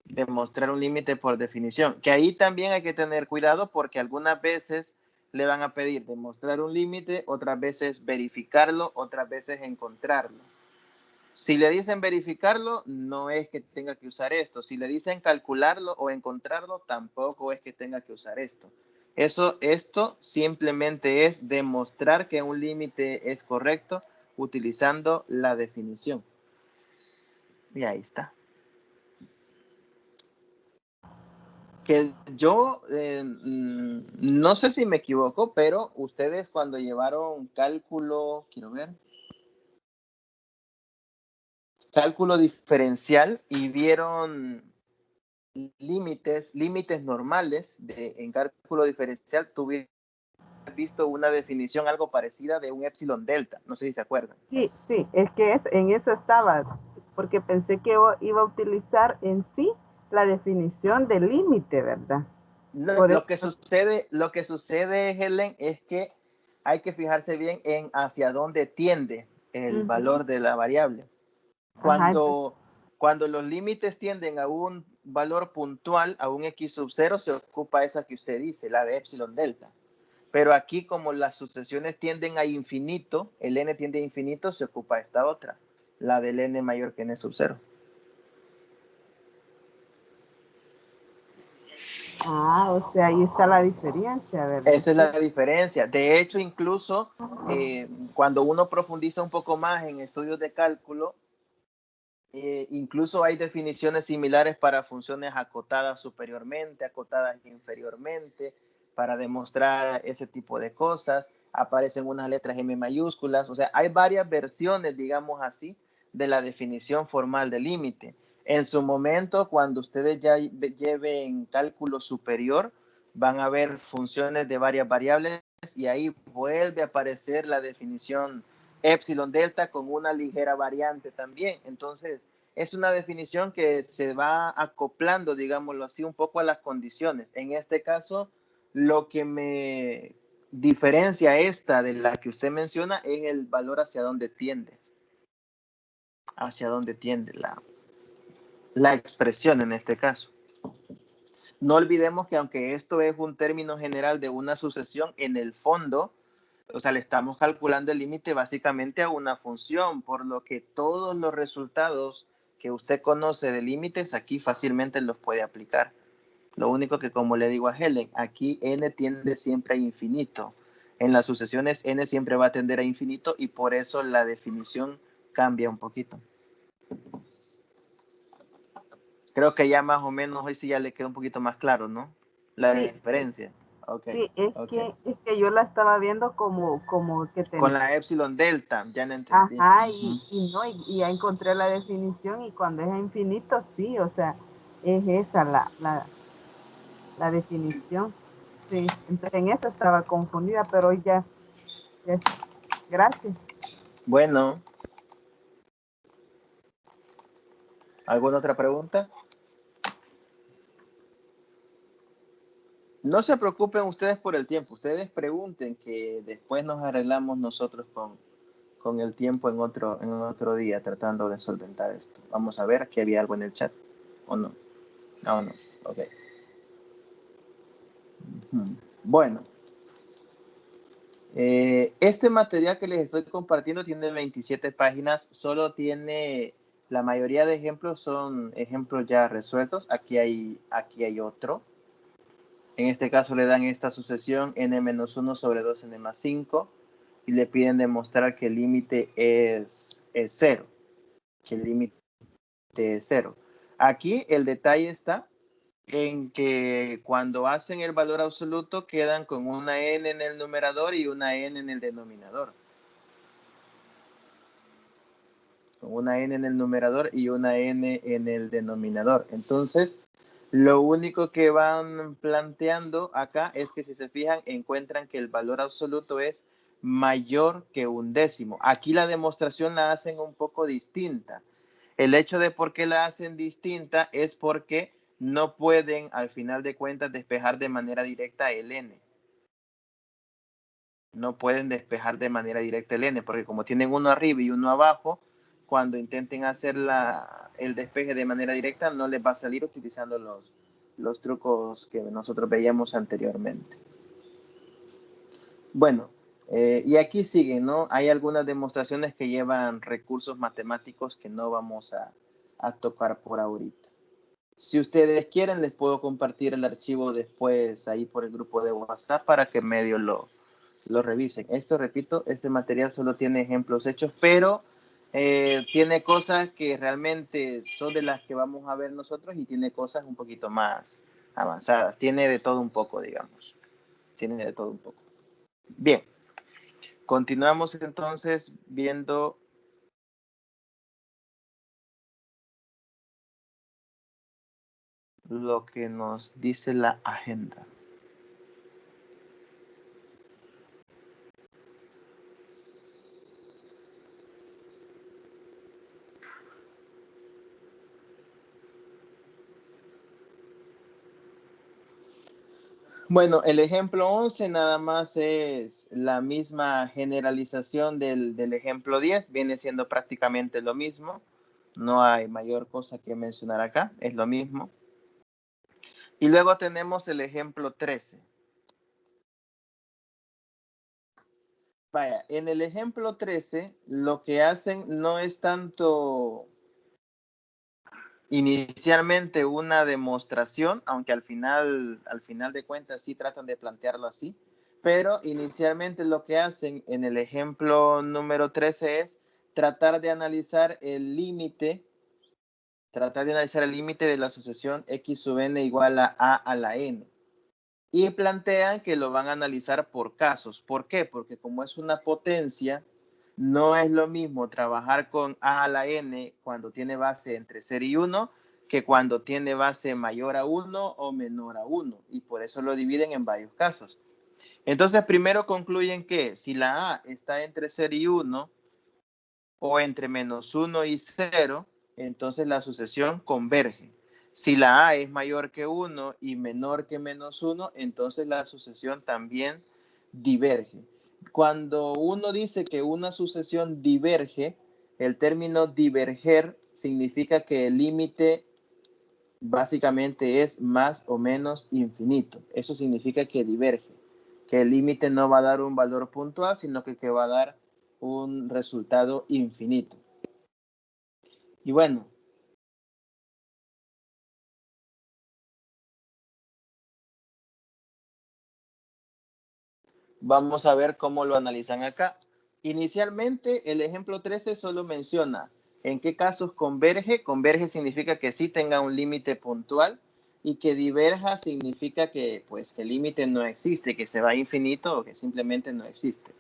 Demostrar un límite por definición, que ahí también hay que tener cuidado porque algunas veces le van a pedir demostrar un límite, otras veces verificarlo, otras veces encontrarlo. Si le dicen verificarlo, no es que tenga que usar esto. Si le dicen calcularlo o encontrarlo, tampoco es que tenga que usar esto. Esto simplemente es demostrar que un límite es correcto utilizando la definición. Y ahí está. Que yo no sé si me equivoco, pero ustedes cuando llevaron cálculo, quiero ver, cálculo diferencial y vieron límites normales en cálculo diferencial, tuvieron visto una definición algo parecida de un epsilon delta. No sé si se acuerdan. Sí, es que en eso estaba, porque pensé que iba a utilizar en sí la definición de límite, ¿verdad? No, lo que sucede, Helen, es que hay que fijarse bien en hacia dónde tiende el valor de la variable. Cuando los límites tienden a un valor puntual, a un x sub 0, se ocupa esa que usted dice, la de epsilon delta. Pero aquí, como las sucesiones tienden a infinito, el n tiende a infinito, se ocupa esta otra, la del n mayor que n sub 0. O sea, ahí está la diferencia, ¿verdad? Esa es la diferencia. De hecho, incluso cuando uno profundiza un poco más en estudios de cálculo, incluso hay definiciones similares para funciones acotadas superiormente, acotadas inferiormente, para demostrar ese tipo de cosas. Aparecen unas letras M mayúsculas. O sea, hay varias versiones, digamos así, de la definición formal de límite. En su momento, cuando ustedes ya lleven cálculo superior, van a ver funciones de varias variables y ahí vuelve a aparecer la definición epsilon delta con una ligera variante también. Entonces, es una definición que se va acoplando, digámoslo así, un poco a las condiciones. En este caso, lo que me diferencia esta de la que usted menciona es el valor hacia dónde tiende. Hacia dónde tiende la expresión en este caso. No olvidemos que aunque esto es un término general de una sucesión, en el fondo, o sea, le estamos calculando el límite básicamente a una función, por lo que todos los resultados que usted conoce de límites aquí fácilmente los puede aplicar. Lo único que, como le digo a Helen, aquí n tiende siempre a infinito. En las sucesiones n siempre va a tender a infinito y por eso la definición cambia un poquito. Creo que ya más o menos hoy sí ya le queda un poquito más claro, ¿no? La diferencia. Okay, sí, es que yo la estaba viendo como que tenía. Con la epsilon delta, ya no entendí. Ajá, y ya encontré la definición y cuando es a infinito, sí, o sea, es esa la definición. Sí, entonces en eso estaba confundida, pero hoy ya gracias. Bueno. ¿Alguna otra pregunta? No se preocupen ustedes por el tiempo. Ustedes pregunten que después nos arreglamos nosotros con el tiempo en otro día tratando de solventar esto. Vamos a ver, aquí había algo en el chat. ¿O no? No, no. Ok. Bueno. Este material que les estoy compartiendo tiene 27 páginas. Solo tiene... La mayoría de ejemplos son ejemplos ya resueltos. Aquí hay otro. En este caso le dan esta sucesión n-1 sobre 2n más 5 y le piden demostrar que el límite es 0. Que el límite es 0. Aquí el detalle está en que cuando hacen el valor absoluto quedan con una n en el numerador y una n en el denominador. Con una n en el numerador y una n en el denominador. Entonces, lo único que van planteando acá es que si se fijan, encuentran que el valor absoluto es mayor que un décimo. Aquí la demostración la hacen un poco distinta. El hecho de por qué la hacen distinta es porque no pueden, al final de cuentas, despejar de manera directa el n. No pueden despejar de manera directa el n, porque como tienen uno arriba y uno abajo, cuando intenten hacer el despeje de manera directa, no les va a salir utilizando los trucos que nosotros veíamos anteriormente. Bueno, y aquí siguen, ¿no? Hay algunas demostraciones que llevan recursos matemáticos que no vamos a tocar por ahorita. Si ustedes quieren, les puedo compartir el archivo después ahí por el grupo de WhatsApp para que medio lo revisen. Esto, repito, este material solo tiene ejemplos hechos, pero tiene cosas que realmente son de las que vamos a ver nosotros y tiene cosas un poquito más avanzadas. Tiene de todo un poco, digamos. Tiene de todo un poco. Bien. Continuamos entonces viendo lo que nos dice la agenda. Bueno, el ejemplo 11 nada más es la misma generalización del ejemplo 10, viene siendo prácticamente lo mismo, no hay mayor cosa que mencionar acá, es lo mismo. Y luego tenemos el ejemplo 13. Vaya, en el ejemplo 13 lo que hacen no es tanto inicialmente una demostración, aunque al final de cuentas sí tratan de plantearlo así, pero inicialmente lo que hacen en el ejemplo número 13 es tratar de analizar el límite de la sucesión x sub n igual a la n. Y plantean que lo van a analizar por casos. ¿Por qué? Porque como es una potencia, no es lo mismo trabajar con a a la n cuando tiene base entre 0 y 1 que cuando tiene base mayor a 1 o menor a 1. Y por eso lo dividen en varios casos. Entonces, primero concluyen que si la a está entre 0 y 1 o entre menos 1 y 0, entonces la sucesión converge. Si la a es mayor que 1 y menor que menos 1, entonces la sucesión también diverge. Cuando uno dice que una sucesión diverge, el término diverger significa que el límite básicamente es más o menos infinito. Eso significa que diverge, que el límite no va a dar un valor puntual, sino que va a dar un resultado infinito. Y bueno, vamos a ver cómo lo analizan acá. Inicialmente, el ejemplo 13 solo menciona en qué casos converge. Converge significa que sí tenga un límite puntual y que diverja significa que, pues, que el límite no existe, que se va a infinito o que simplemente no existe.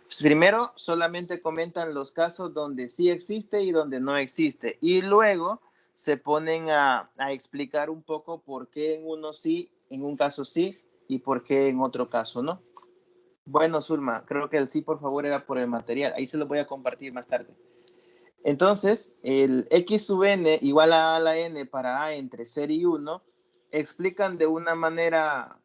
Pues primero, solamente comentan los casos donde sí existe y donde no existe. Y luego se ponen a explicar un poco por qué en uno sí, en un caso sí y por qué en otro caso no. Bueno, Zulma, creo que el sí, por favor, era por el material. Ahí se lo voy a compartir más tarde. Entonces, el x sub n igual a la n para a entre 0 y 1 explican de una manera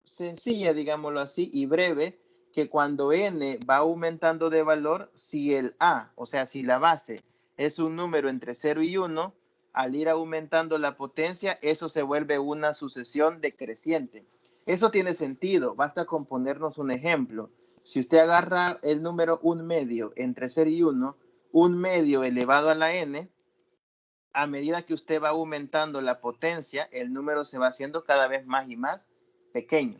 sencilla, digámoslo así, y breve, que cuando n va aumentando de valor, si el a, o sea, si la base es un número entre 0 y 1, al ir aumentando la potencia, eso se vuelve una sucesión decreciente. Eso tiene sentido, basta con ponernos un ejemplo. Si usted agarra el número 1 medio entre 0 y 1, 1 medio elevado a la n, a medida que usted va aumentando la potencia, el número se va haciendo cada vez más y más pequeño.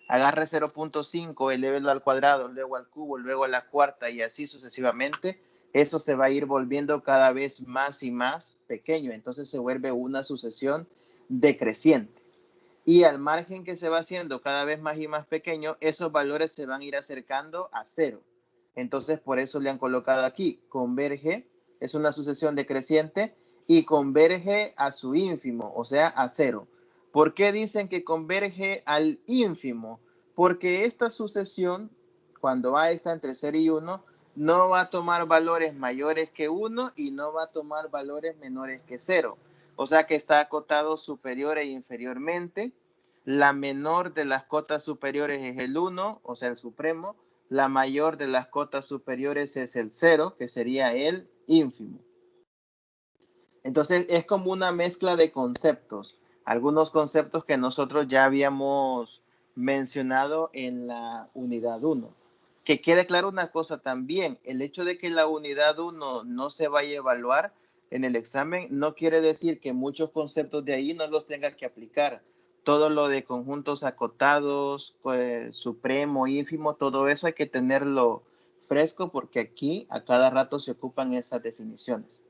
Agarre 0.5, elévelo al cuadrado, luego al cubo, luego a la cuarta y así sucesivamente. Eso se va a ir volviendo cada vez más y más pequeño. Entonces se vuelve una sucesión decreciente. Y al margen que se va haciendo cada vez más y más pequeño, esos valores se van a ir acercando a cero. Entonces, por eso le han colocado aquí, converge, es una sucesión decreciente y converge a su ínfimo, o sea, a cero. ¿Por qué dicen que converge al ínfimo? Porque esta sucesión, cuando A está entre 0 y 1, no va a tomar valores mayores que 1 y no va a tomar valores menores que 0. O sea que está acotado superior e inferiormente. La menor de las cotas superiores es el 1, o sea, el supremo. La mayor de las cotas superiores es el 0, que sería el ínfimo. Entonces, es como una mezcla de conceptos. Algunos conceptos que nosotros ya habíamos mencionado en la unidad 1. Que quede claro una cosa también, el hecho de que la unidad 1 no se vaya a evaluar en el examen no quiere decir que muchos conceptos de ahí no los tenga que aplicar. Todo lo de conjuntos acotados, supremo, ínfimo, todo eso hay que tenerlo fresco porque aquí a cada rato se ocupan esas definiciones.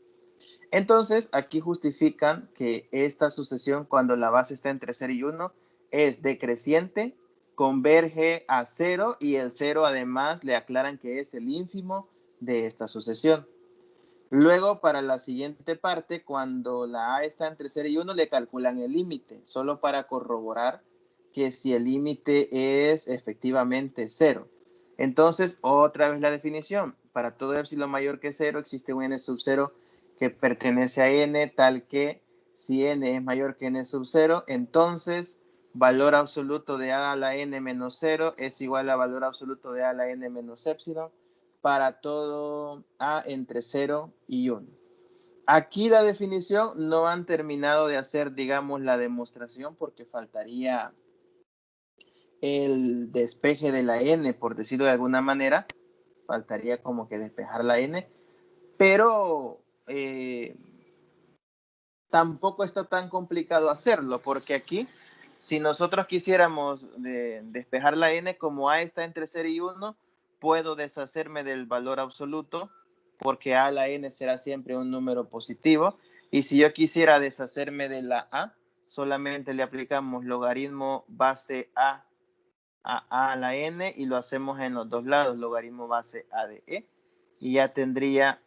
Entonces, aquí justifican que esta sucesión, cuando la base está entre 0 y 1, es decreciente, converge a 0 y el 0 además le aclaran que es el ínfimo de esta sucesión. Luego, para la siguiente parte, cuando la A está entre 0 y 1, le calculan el límite, solo para corroborar que si el límite es efectivamente 0. Entonces, otra vez la definición. Para todo epsilon mayor que 0, existe un n sub 0 que pertenece a n, tal que si n es mayor que n sub 0, entonces valor absoluto de a la n menos 0 es igual a valor absoluto de a la n menos epsilon para todo a entre 0 y 1. Aquí la definición no han terminado de hacer, digamos, la demostración porque faltaría el despeje de la n, por decirlo de alguna manera. Faltaría como que despejar la n, pero tampoco está tan complicado hacerlo, porque aquí, si nosotros quisiéramos despejar la n, como a está entre 0 y 1, puedo deshacerme del valor absoluto, porque a la n será siempre un número positivo, y si yo quisiera deshacerme de la a, solamente le aplicamos logaritmo base a la n, y lo hacemos en los dos lados, logaritmo base a de e, y ya tendría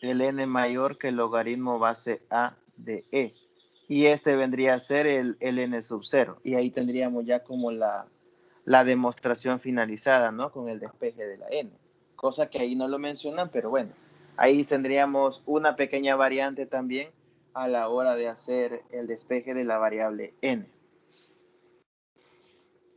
el n mayor que el logaritmo base a de e. Y este vendría a ser el n sub 0. Y ahí tendríamos ya como la demostración finalizada, ¿no? Con el despeje de la n. Cosa que ahí no lo mencionan, pero bueno. Ahí tendríamos una pequeña variante también a la hora de hacer el despeje de la variable n.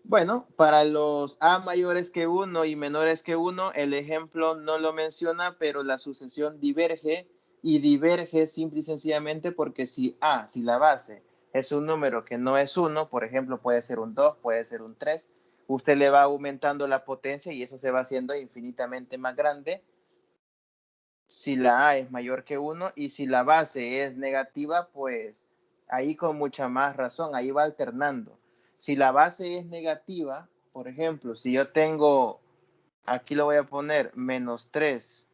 Bueno, para los a mayores que 1 y menores que 1, el ejemplo no lo menciona, pero la sucesión diverge y diverge simple y sencillamente porque si la base es un número que no es 1, por ejemplo, puede ser un 2, puede ser un 3, usted le va aumentando la potencia y eso se va haciendo infinitamente más grande si la a es mayor que 1 y si la base es negativa, pues ahí con mucha más razón, ahí va alternando. Si la base es negativa, por ejemplo, si yo tengo, aquí lo voy a poner, menos 3.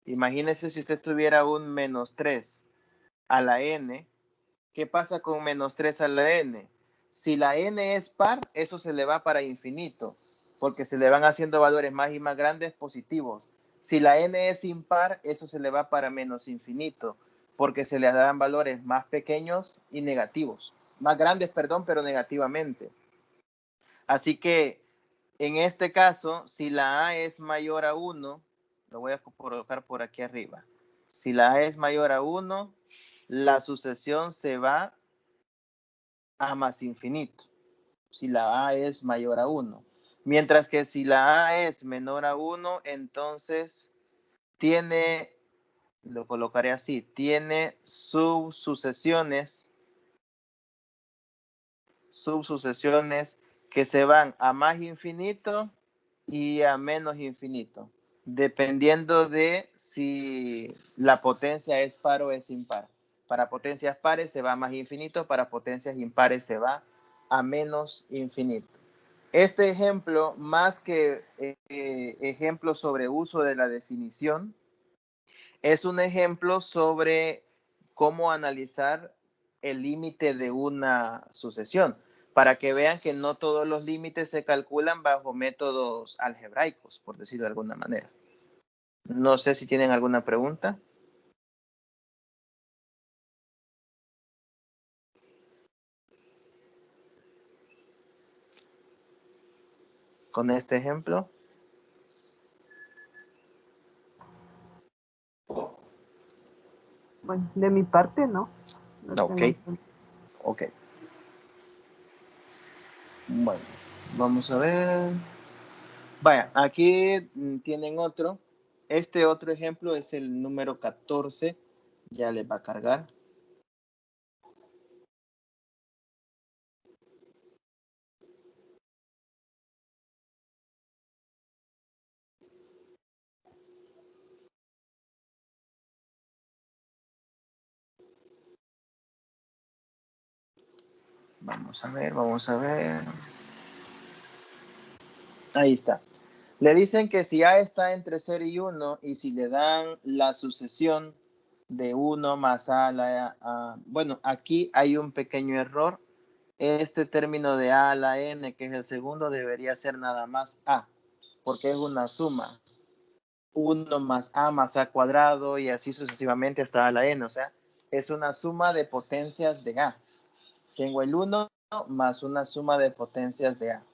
Imagínese si usted tuviera un menos 3 a la n. ¿Qué pasa con menos 3 a la n? Si la n es par, eso se le va para infinito, porque se le van haciendo valores más y más grandes positivos. Si la n es impar, eso se le va para menos infinito, porque se le darán valores más pequeños y negativos. Más grandes, perdón, pero negativamente. Así que en este caso, si la a es mayor a 1, lo voy a colocar por aquí arriba. Si la a es mayor a 1, la sucesión se va a más infinito. Si la a es mayor a 1. Mientras que si la a es menor a 1, entonces tiene, lo colocaré así, tiene subsucesiones que se van a más infinito y a menos infinito, dependiendo de si la potencia es par o es impar. Para potencias pares se va a más infinito, para potencias impares se va a menos infinito. Este ejemplo, más que ejemplo sobre uso de la definición, Es un ejemplo sobre cómo analizar el límite de una sucesión, para que vean que no todos los límites se calculan bajo métodos algebraicos, por decirlo de alguna manera. No sé si tienen alguna pregunta. Con este ejemplo. Bueno, de mi parte no. No Ok, tengo- ok. Bueno, vamos a ver. Vaya, aquí tienen otro. Este otro ejemplo es el número 14. Ya les va a cargar. Vamos a ver, vamos a ver. Ahí está. Le dicen que si A está entre 0 y 1 y si le dan la sucesión de 1 más A, bueno, aquí hay un pequeño error. Este término de A a la N, que es el segundo, debería ser nada más A, porque es una suma. 1 más A cuadrado y así sucesivamente hasta A a la N. O sea, es una suma de potencias de A. Tengo el 1 más una suma de potencias de A.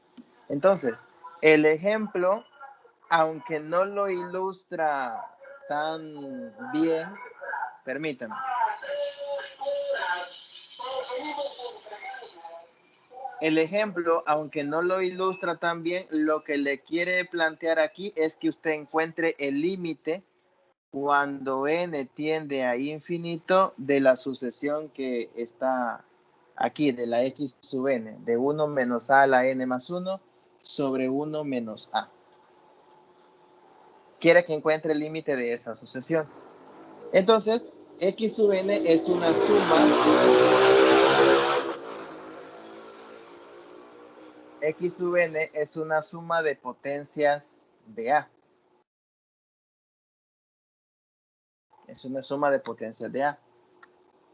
Entonces, el ejemplo, aunque no lo ilustra tan bien, permítanme. El ejemplo, aunque no lo ilustra tan bien, lo que le quiere plantear aquí es que usted encuentre el límite cuando n tiende a infinito de la sucesión que está aquí, de la x sub n, de 1 menos a la n más 1 sobre 1 menos a. Quiere que encuentre el límite de esa sucesión. Entonces, x sub n es una suma. X sub n es una suma de potencias de a. Es una suma de potencias de a.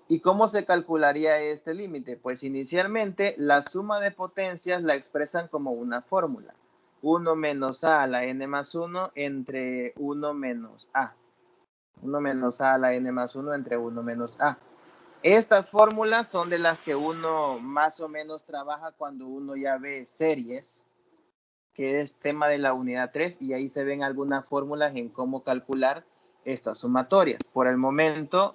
¿Y cómo se calcularía este límite? Pues inicialmente la suma de potencias la expresan como una fórmula. 1 menos a la n más 1 entre 1 menos a. 1 menos a la n más 1 entre 1 menos a. Estas fórmulas son de las que uno más o menos trabaja cuando uno ya ve series, que es tema de la unidad 3, y ahí se ven algunas fórmulas en cómo calcular estas sumatorias. Por el momento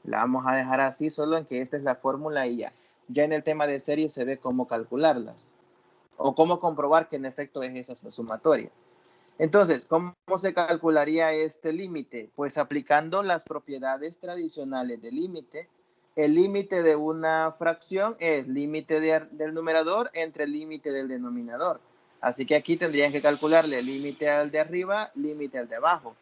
la vamos a dejar así, solo en que esta es la fórmula y ya. Ya en el tema de series se ve cómo calcularlas o cómo comprobar que en efecto es esa sumatoria. Entonces, ¿cómo se calcularía este límite? Pues aplicando las propiedades tradicionales del límite. El límite de una fracción es límite del numerador entre el límite del denominador. Así que aquí tendrían que calcularle el límite al de arriba, límite al de abajo.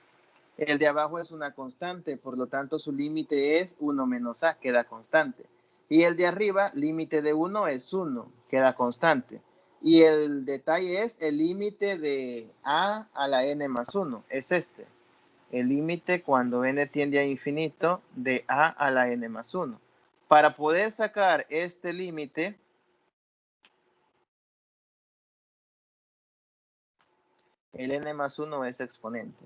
El de abajo es una constante, por lo tanto su límite es 1 menos a, queda constante. Y el de arriba, límite de 1 es 1, queda constante. Y el detalle es el límite de a la n más 1, es este. El límite cuando n tiende a infinito de a la n más 1. Para poder sacar este límite, el n más 1 es exponente.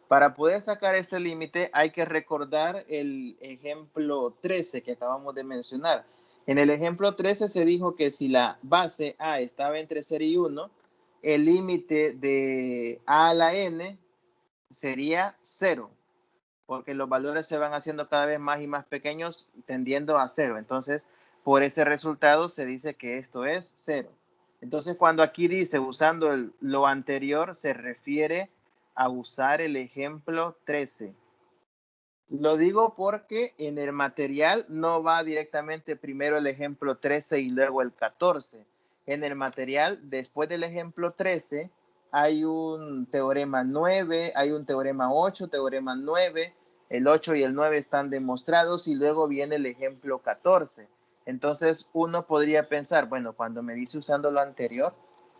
Para poder sacar este límite hay que recordar el ejemplo 13 que acabamos de mencionar. En el ejemplo 13 se dijo que si la base a estaba entre 0 y 1, el límite de a a la n sería 0, porque los valores se van haciendo cada vez más y más pequeños, tendiendo a 0. Entonces, por ese resultado se dice que esto es 0. Entonces, cuando aquí dice usando lo anterior, se refiere a usar el ejemplo 13. Lo digo porque en el material no va directamente primero el ejemplo 13 y luego el 14. En el material, después del ejemplo 13, hay un teorema 9, hay un teorema 8, teorema 9, el 8 y el 9 están demostrados y luego viene el ejemplo 14. Entonces uno podría pensar, bueno, cuando me dice usando lo anterior,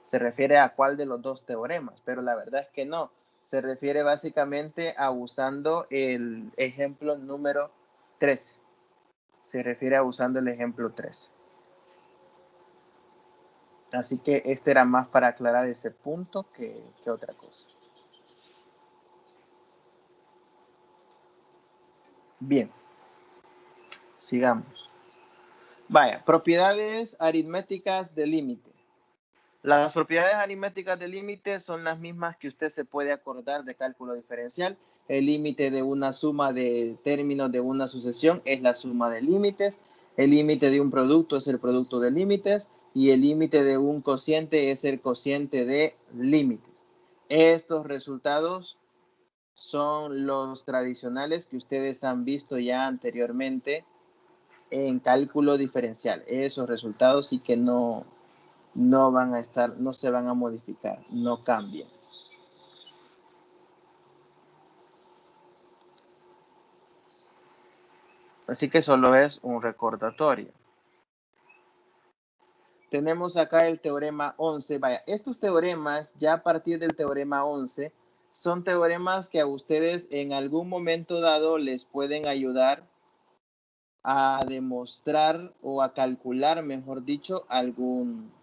se refiere a cuál de los dos teoremas, pero la verdad es que no. Se refiere básicamente a usando el ejemplo número 13. Se refiere a usando el ejemplo 13. Así que este era más para aclarar ese punto que otra cosa. Bien, sigamos. Vaya, propiedades aritméticas de límite. Las propiedades aritméticas de límite son las mismas que usted se puede acordar de cálculo diferencial. El límite de una suma de términos de una sucesión es la suma de límites. El límite de un producto es el producto de límites. Y el límite de un cociente es el cociente de límites. Estos resultados son los tradicionales que ustedes han visto ya anteriormente en cálculo diferencial. Esos resultados sí que no van a estar, no se van a modificar, no cambian. Así que solo es un recordatorio. Tenemos acá el teorema 11. Vaya, estos teoremas, ya a partir del teorema 11, son teoremas que a ustedes en algún momento dado les pueden ayudar a demostrar o a calcular, mejor dicho, algún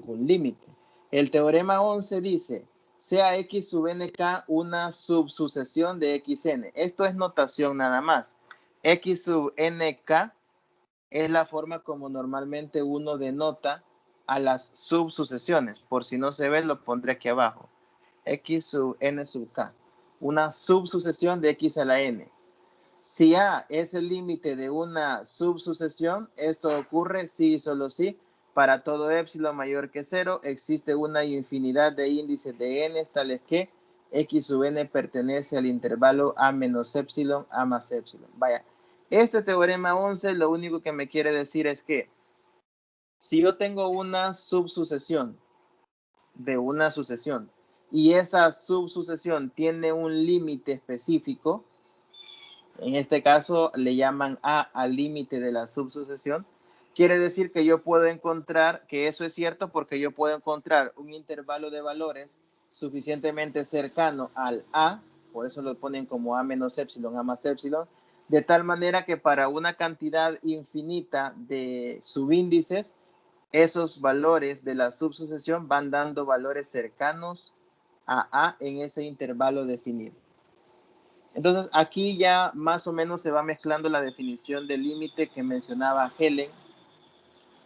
límite. El teorema 11 dice, sea x sub nk una subsucesión de xn. Esto es notación nada más. X sub nk es la forma como normalmente uno denota a las subsucesiones. Por si no se ve, lo pondré aquí abajo. X sub n sub k. Una subsucesión de x a la n. Si A es el límite de una subsucesión, esto ocurre si y solo si para todo épsilon mayor que 0 existe una infinidad de índices de n tales que x sub n pertenece al intervalo a menos épsilon a más épsilon. Vaya, este teorema 11 lo único que me quiere decir es que si yo tengo una subsucesión de una sucesión y esa subsucesión tiene un límite específico, en este caso le llaman A al límite de la subsucesión, quiere decir que yo puedo encontrar, que eso es cierto porque yo puedo encontrar un intervalo de valores suficientemente cercano al A, por eso lo ponen como A menos épsilon, A más épsilon, de tal manera que para una cantidad infinita de subíndices, esos valores de la subsucesión van dando valores cercanos a A en ese intervalo definido. Entonces, aquí ya más o menos se va mezclando la definición del límite que mencionaba Helen,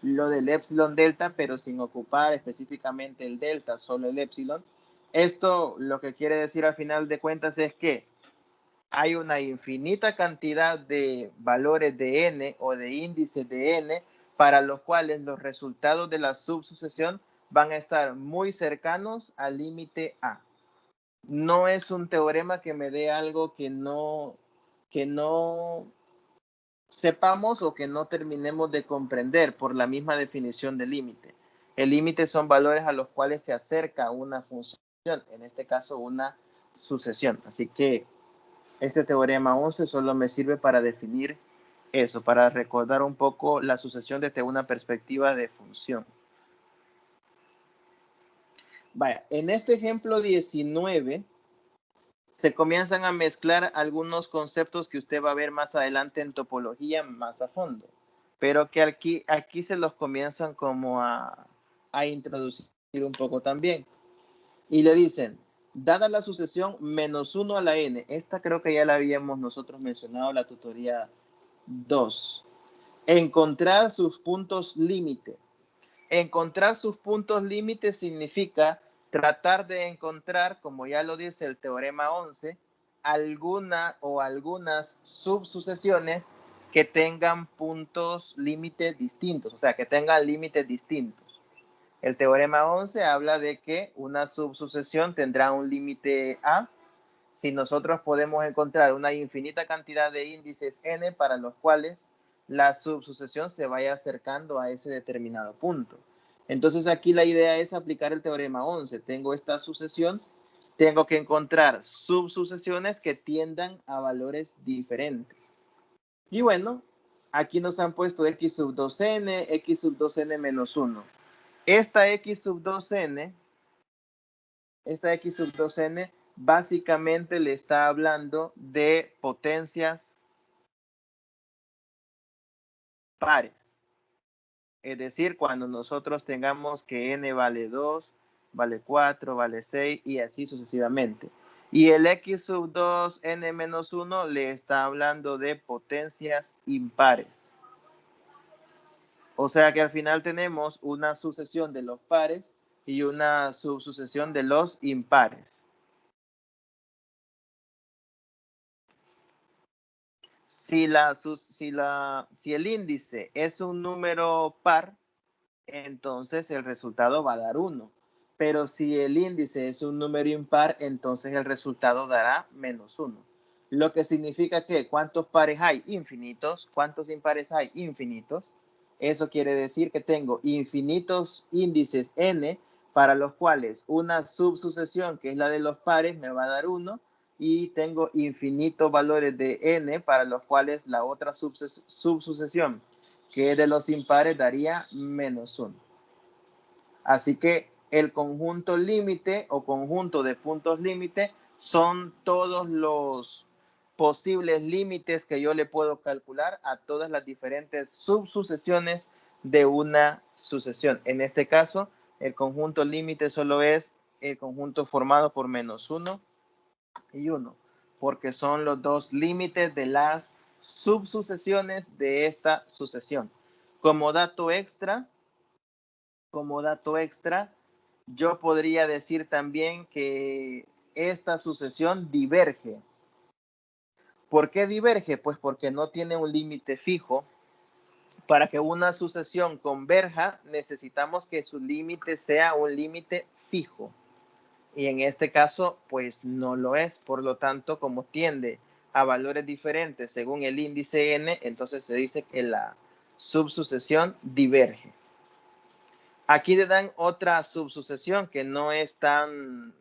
lo del epsilon delta, pero sin ocupar específicamente el delta, solo el epsilon. Esto lo que quiere decir al final de cuentas es que hay una infinita cantidad de valores de n o de índices de n para los cuales los resultados de la subsucesión van a estar muy cercanos al límite A. No es un teorema que me dé algo que no sepamos o que no terminemos de comprender por la misma definición de límite. El límite son valores a los cuales se acerca una función, en este caso una sucesión. Así que este teorema 11 solo me sirve para definir eso, para recordar un poco la sucesión desde una perspectiva de función. Vaya, en este ejemplo 19 se comienzan a mezclar algunos conceptos que usted va a ver más adelante en topología más a fondo, pero que aquí se los comienzan como a introducir un poco también. Y le dicen, dada la sucesión menos 1 a la n, esta creo que ya la habíamos nosotros mencionado en la tutoría 2, encontrar sus puntos límite. Encontrar sus puntos límite significa tratar de encontrar, como ya lo dice el teorema 11, alguna o algunas subsucesiones que tengan puntos límite distintos, o sea, que tengan límites distintos. El teorema 11 habla de que una subsucesión tendrá un límite A si nosotros podemos encontrar una infinita cantidad de índices n para los cuales la subsucesión se vaya acercando a ese determinado punto. Entonces aquí la idea es aplicar el teorema 11. Tengo esta sucesión, tengo que encontrar subsucesiones que tiendan a valores diferentes. Y bueno, aquí nos han puesto x sub 2n, x sub 2n menos 1. Esta x sub 2n básicamente le está hablando de potencias pares. Es decir, cuando nosotros tengamos que n vale 2, vale 4, vale 6 y así sucesivamente. Y el x sub 2 n menos 1 le está hablando de potencias impares. O sea que al final tenemos una sucesión de los pares y una subsucesión de los impares. Si el índice es un número par, entonces el resultado va a dar 1. Pero si el índice es un número impar, entonces el resultado dará menos 1. Lo que significa que ¿cuántos pares hay? Infinitos. ¿Cuántos impares hay? Infinitos. Eso quiere decir que tengo infinitos índices n para los cuales una subsucesión, que es la de los pares, me va a dar 1, y tengo infinitos valores de n para los cuales la otra subsucesión, que es de los impares, daría menos 1. Así que el conjunto límite o conjunto de puntos límite son todos los posibles límites que yo le puedo calcular a todas las diferentes subsucesiones de una sucesión. En este caso, el conjunto límite solo es el conjunto formado por menos 1 y 1, porque son los dos límites de las subsucesiones de esta sucesión. Como dato extra, yo podría decir también que esta sucesión diverge. ¿Por qué diverge? Pues porque no tiene un límite fijo. Para que una sucesión converja, necesitamos que su límite sea un límite fijo. Y en este caso, pues no lo es. Por lo tanto, como tiende a valores diferentes según el índice n, entonces se dice que la subsucesión diverge. Aquí le dan otra subsucesión que no es tan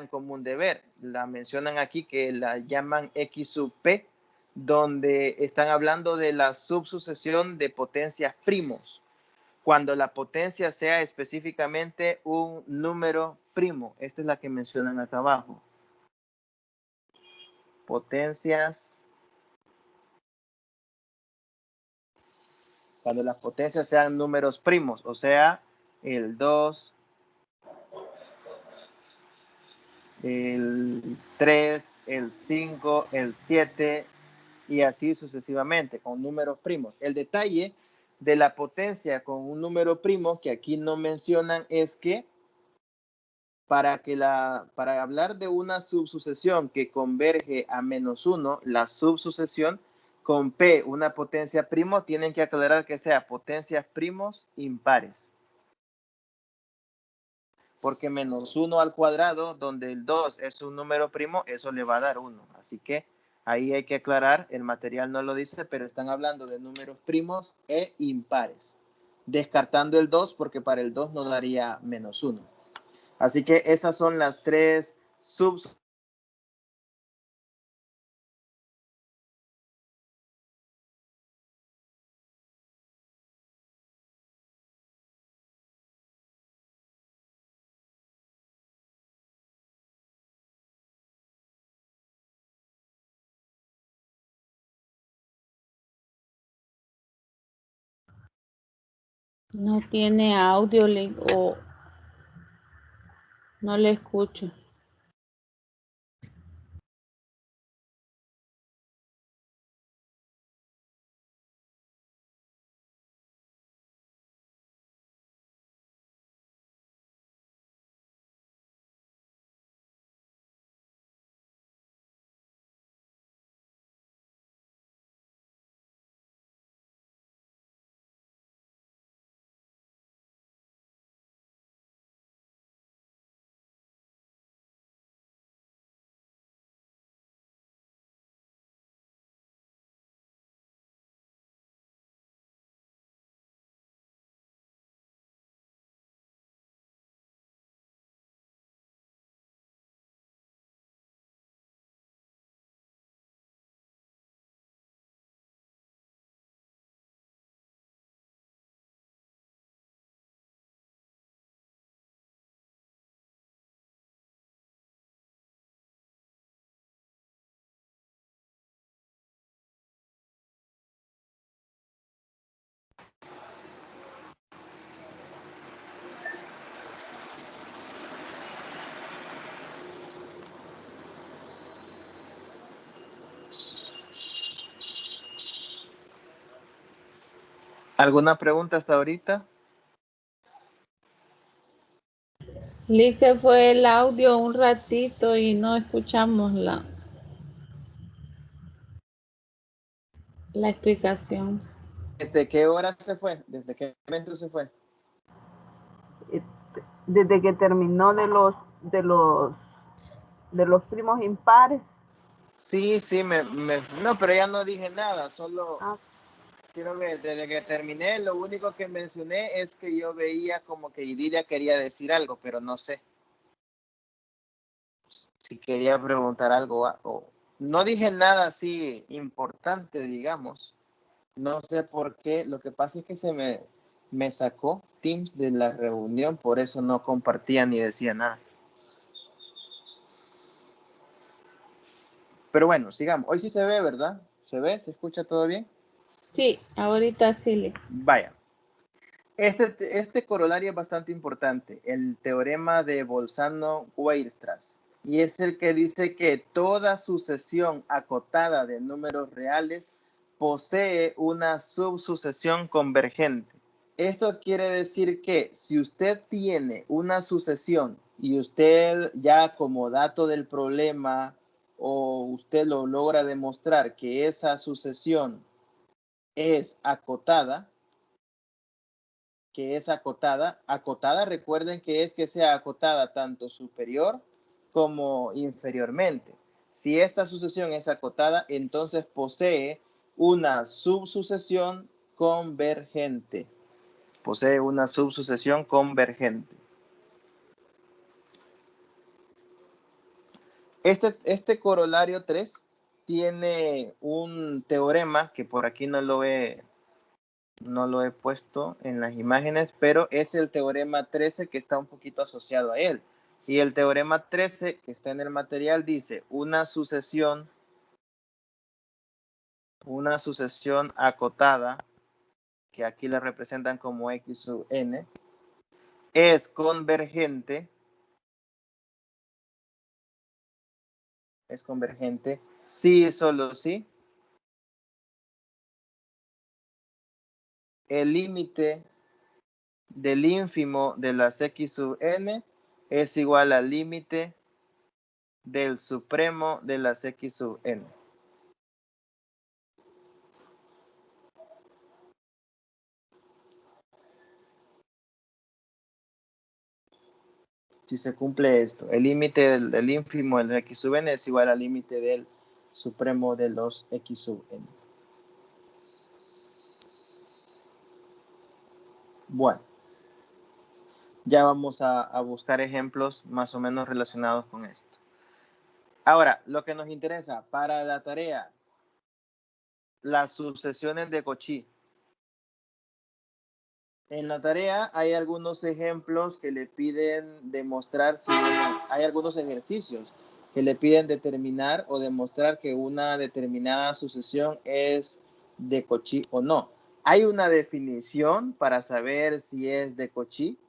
común de ver. La mencionan aquí, que la llaman x sub p, donde están hablando de la subsucesión de potencias primos, cuando la potencia sea específicamente un número primo. Esta es la que mencionan acá abajo. Potencias, cuando las potencias sean números primos, o sea, el 2, el 3, el 5, el 7 y así sucesivamente con números primos. El detalle de la potencia con un número primo que aquí no mencionan es que para hablar de una subsucesión que converge a menos 1, la subsucesión con P, una potencia primo, tienen que aclarar que sea potencias primos impares. Porque menos 1 al cuadrado, donde el 2 es un número primo, eso le va a dar 1. Así que ahí hay que aclarar, el material no lo dice, pero están hablando de números primos e impares. Descartando el 2, porque para el 2 no daría menos 1. Así que esas son las tres subs No tiene audio o no le escucho. ¿Alguna pregunta hasta ahorita? Liz, se fue el audio un ratito y no escuchamos la explicación. ¿Desde qué hora se fue? ¿Desde qué momento se fue? Desde que terminó de los primos impares. Sí, no, pero ya no dije nada, solo Ah, quiero ver, desde que terminé, lo único que mencioné es que yo veía como que Idilia quería decir algo, pero no sé si quería preguntar algo o no dije nada así importante, digamos. No sé por qué, lo que pasa es que me sacó Teams de la reunión, por eso no compartía ni decía nada. Pero bueno, sigamos. Hoy sí se ve, ¿verdad? ¿Se ve? ¿Se escucha todo bien? Sí, ahorita sí, Liz. Vaya. Este corolario es bastante importante, el teorema de Bolzano-Weierstrass, y es el que dice que toda sucesión acotada de números reales posee una subsucesión convergente. Esto quiere decir que si usted tiene una sucesión y usted ya como dato del problema o usted lo logra demostrar que esa sucesión es acotada, acotada, recuerden que es que sea acotada tanto superior como inferiormente. Si esta sucesión es acotada, entonces posee una subsucesión convergente. Posee una subsucesión convergente. Este corolario 3 tiene un teorema que por aquí no lo he puesto en las imágenes, pero es el teorema 13 que está un poquito asociado a él. Y el teorema 13 que está en el material dice una sucesión acotada, que aquí la representan como x sub n, es convergente si y solo si el límite del ínfimo de las x sub n es igual al límite del supremo de las x sub n. Si se cumple esto, el límite del ínfimo del x sub n es igual al límite del supremo de los x sub n. Bueno, ya vamos a buscar ejemplos más o menos relacionados con esto. Ahora, lo que nos interesa para la tarea, las sucesiones de Cauchy. En la tarea hay algunos ejemplos que le piden demostrar si hay algunos ejercicios que le piden determinar o demostrar que una determinada sucesión es de Cauchy o no. Hay una definición para saber si es de Cauchy,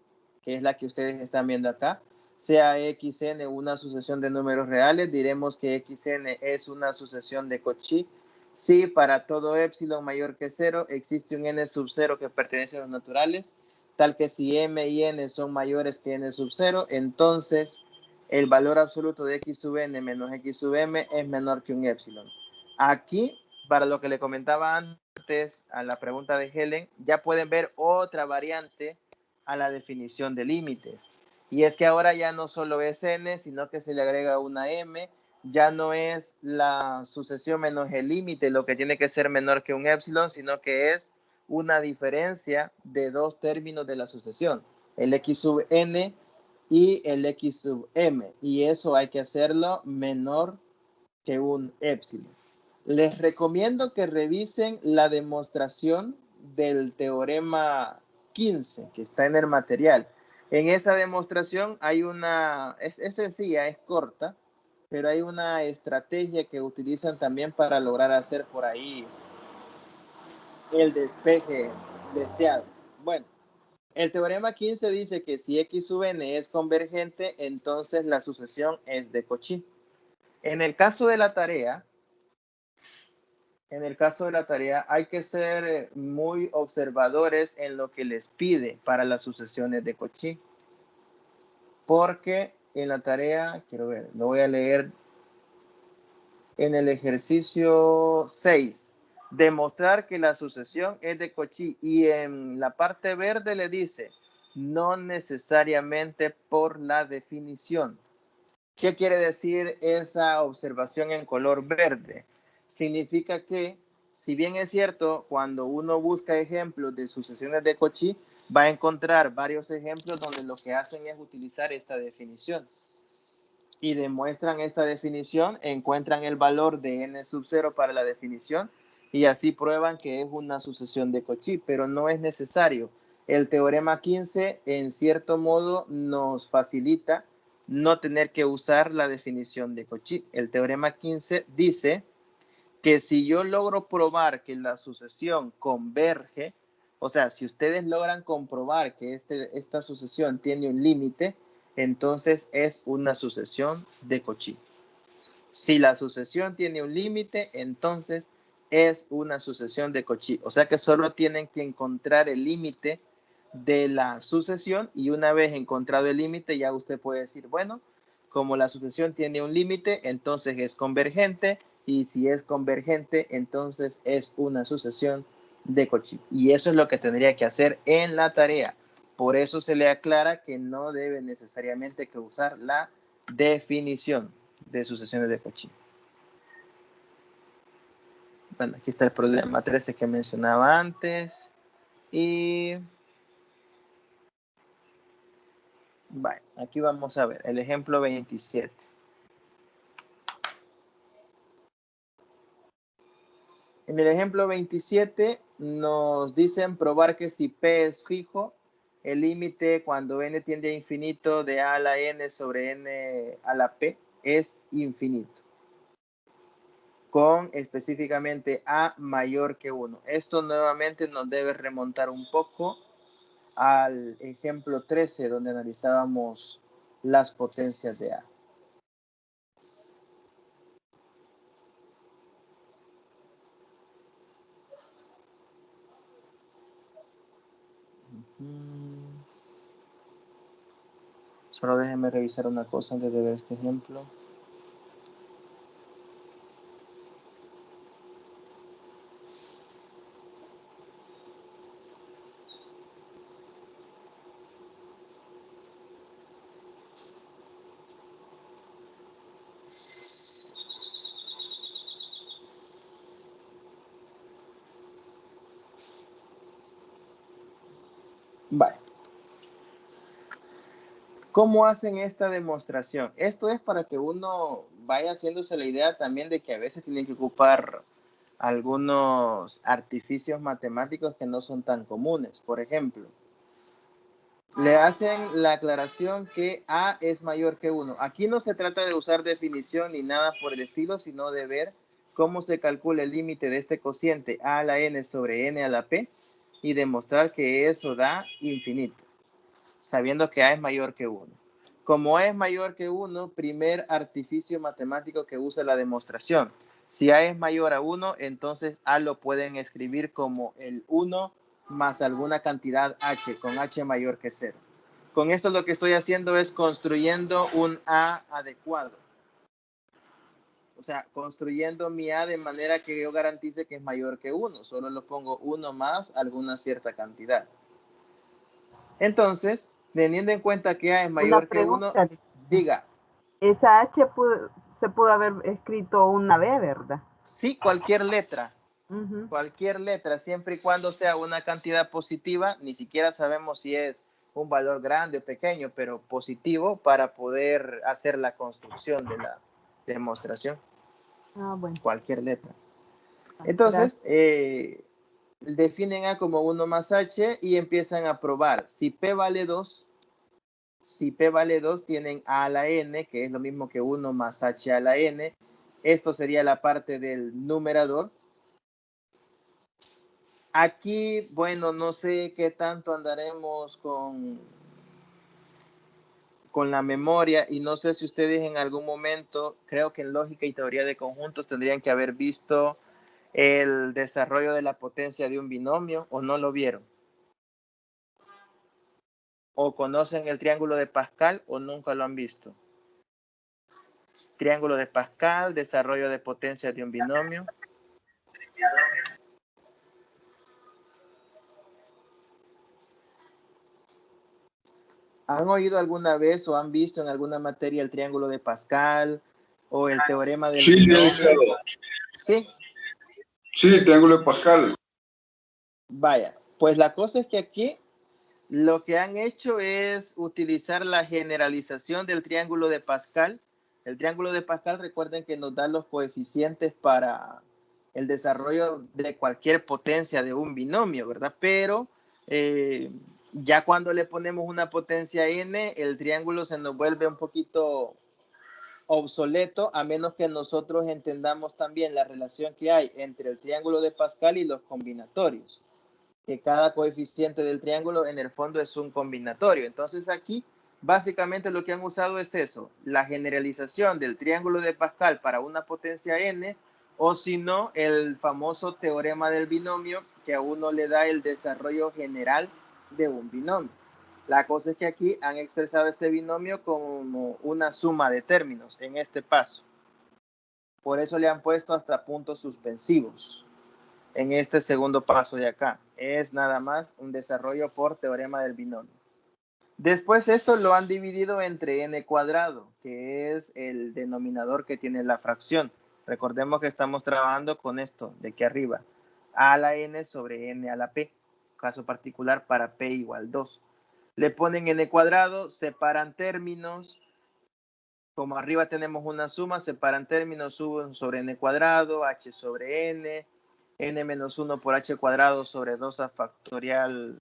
que es la que ustedes están viendo acá. Sea xn una sucesión de números reales, diremos que xn es una sucesión de Cauchy. Si para todo épsilon mayor que 0 existe un n sub 0 que pertenece a los naturales, tal que si m y n son mayores que n sub 0, entonces el valor absoluto de x sub n menos x sub m es menor que un épsilon. Aquí, para lo que le comentaba antes a la pregunta de Helen, ya pueden ver otra variante a la definición de límites. Y es que ahora ya no solo es n, sino que se le agrega una m. Ya no es la sucesión menos el límite lo que tiene que ser menor que un épsilon, sino que es una diferencia de dos términos de la sucesión, el x sub n y el x sub m, y eso hay que hacerlo menor que un épsilon. Les recomiendo que revisen la demostración del teorema 15 que está en el material. En esa demostración hay es sencilla, es corta, pero hay una estrategia que utilizan también para lograr hacer por ahí el despeje deseado. Bueno, el teorema 15 dice que si x sub n es convergente, entonces la sucesión es de Cauchy. En el caso de la tarea, en el caso de la tarea, hay que ser muy observadores en lo que les pide para las sucesiones de Cauchy. Porque en la tarea, quiero ver, lo voy a leer en el ejercicio 6. Demostrar que la sucesión es de Cauchy. Y en la parte verde le dice, no necesariamente por la definición. ¿Qué quiere decir esa observación en color verde? Significa que, si bien es cierto, cuando uno busca ejemplos de sucesiones de Cauchy, va a encontrar varios ejemplos donde lo que hacen es utilizar esta definición. Y demuestran esta definición, encuentran el valor de n sub 0 para la definición y así prueban que es una sucesión de Cauchy, pero no es necesario. El teorema 15, en cierto modo, nos facilita no tener que usar la definición de Cauchy. El teorema 15 dice que si yo logro probar que la sucesión converge, o sea, si ustedes logran comprobar que esta sucesión tiene un límite, entonces es una sucesión de Cauchy. Si la sucesión tiene un límite, entonces es una sucesión de Cauchy. O sea que solo tienen que encontrar el límite de la sucesión y una vez encontrado el límite ya usted puede decir, bueno, como la sucesión tiene un límite, entonces es convergente y si es convergente, entonces es una sucesión de Cauchy. Y eso es lo que tendría que hacer en la tarea. Por eso se le aclara que no debe necesariamente que usar la definición de sucesiones de Cauchy. Bueno, aquí está el problema 13 que mencionaba antes. Y bueno, aquí vamos a ver el ejemplo 27. En el ejemplo 27 nos dicen probar que si P es fijo, el límite cuando n tiende a infinito de a la n sobre n a la p es infinito, con específicamente a mayor que 1. Esto nuevamente nos debe remontar un poco al ejemplo 13, donde analizábamos las potencias de a. Solo déjenme revisar una cosa antes de ver este ejemplo. Vale. ¿Cómo hacen esta demostración? Esto es para que uno vaya haciéndose la idea también de que a veces tienen que ocupar algunos artificios matemáticos que no son tan comunes. Por ejemplo, le hacen la aclaración que a es mayor que 1. Aquí no se trata de usar definición ni nada por el estilo, sino de ver cómo se calcula el límite de este cociente a a la n sobre n a la p y demostrar que eso da infinito, sabiendo que a es mayor que 1. Como a es mayor que 1, primer artificio matemático que usa la demostración. Si a es mayor a 1, entonces a lo pueden escribir como el 1 más alguna cantidad h, con h mayor que 0. Con esto lo que estoy haciendo es construyendo un a adecuado. O sea, construyendo mi a de manera que yo garantice que es mayor que 1. Solo lo pongo 1 más alguna cierta cantidad. Entonces, teniendo en cuenta que a es mayor que 1, diga. Esa h se pudo haber escrito una b, ¿verdad? Sí, cualquier letra. Cualquier letra, siempre y cuando sea una cantidad positiva, ni siquiera sabemos si es un valor grande o pequeño, pero positivo para poder hacer la construcción de la demostración. Bueno. Cualquier letra. Entonces, definen a como 1 más h y empiezan a probar. Si p vale 2, tienen a la n, que es lo mismo que 1 más h a la n. Esto sería la parte del numerador. Aquí, bueno, no sé qué tanto andaremos con la memoria y no sé si ustedes en algún momento, creo que en lógica y teoría de conjuntos tendrían que haber visto el desarrollo de la potencia de un binomio o no lo vieron? ¿O conocen el triángulo de Pascal o nunca lo han visto? Triángulo de Pascal, desarrollo de potencia de un binomio. ¿Han oído alguna vez o han visto en alguna materia el triángulo de Pascal o el teorema del Sí, binomio? sí. Sí. Sí, triángulo de Pascal. Vaya, pues la cosa es que aquí lo que han hecho es utilizar la generalización del triángulo de Pascal. El triángulo de Pascal, recuerden que nos da los coeficientes para el desarrollo de cualquier potencia de un binomio, ¿verdad? Pero ya cuando le ponemos una potencia n, el triángulo se nos vuelve un poquito obsoleto, a menos que nosotros entendamos también la relación que hay entre el triángulo de Pascal y los combinatorios, que cada coeficiente del triángulo en el fondo es un combinatorio. Entonces aquí básicamente lo que han usado es eso, la generalización del triángulo de Pascal para una potencia n, o si no, el famoso teorema del binomio, que a uno le da el desarrollo general de un binomio. La cosa es que aquí han expresado este binomio como una suma de términos en este paso. Por eso le han puesto hasta puntos suspensivos en este segundo paso de acá. Es nada más un desarrollo por teorema del binomio. Después esto lo han dividido entre n cuadrado, que es el denominador que tiene la fracción. Recordemos que estamos trabajando con esto de aquí arriba. A a la n sobre n a la p. Caso particular para p igual 2. Le ponen n cuadrado, separan términos. Como arriba tenemos una suma, separan términos, suben sobre n cuadrado, h sobre n menos 1 por h cuadrado sobre 2 factorial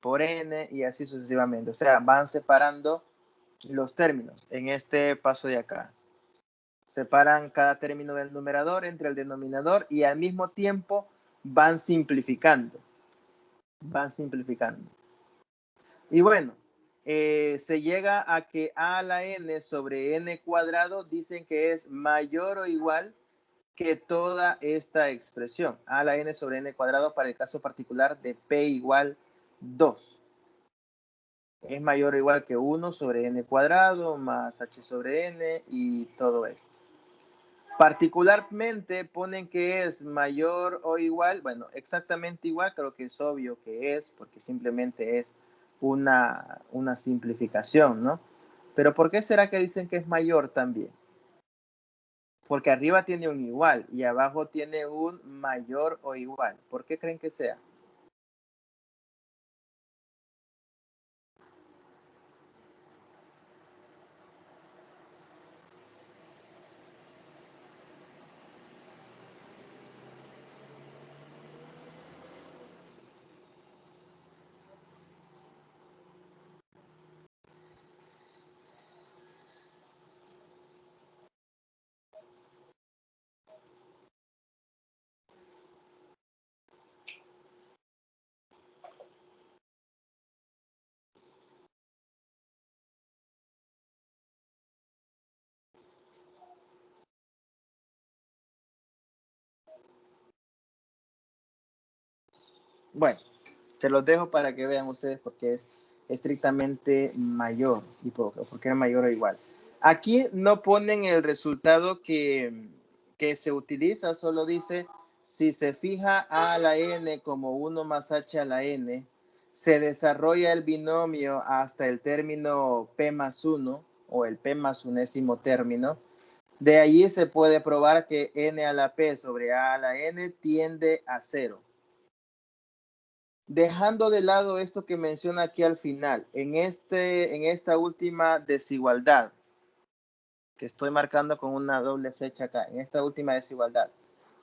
por n, y así sucesivamente. O sea, van separando los términos en este paso de acá. Separan cada término del numerador entre el denominador y al mismo tiempo van simplificando. Van simplificando. Y bueno, se llega a que a a la n sobre n cuadrado dicen que es mayor o igual que toda esta expresión. A a la n sobre n cuadrado para el caso particular de p igual 2. Es mayor o igual que 1 sobre n cuadrado más h sobre n y todo esto. Particularmente ponen que es mayor o igual, bueno, exactamente igual, creo que es obvio que es, porque simplemente es una simplificación, ¿no? Pero ¿por qué será que dicen que es mayor también? Porque arriba tiene un igual y abajo tiene un mayor o igual. ¿Por qué creen que sea? Bueno, se los dejo para que vean ustedes porque es estrictamente mayor y porque es mayor o igual. Aquí no ponen el resultado que se utiliza, solo dice si se fija a la n como 1 más h a la n, se desarrolla el binomio hasta el término p más 1 o el p más unésimo término. De allí se puede probar que n a la p sobre a la n tiende a 0. Dejando de lado esto que menciona aquí al final, en esta última desigualdad, que estoy marcando con una doble flecha acá, en esta última desigualdad,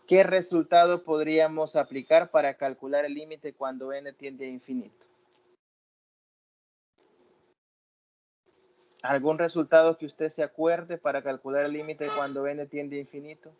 ¿qué resultado podríamos aplicar para calcular el límite cuando n tiende a infinito? ¿Algún resultado que usted se acuerde para calcular el límite cuando n tiende a infinito?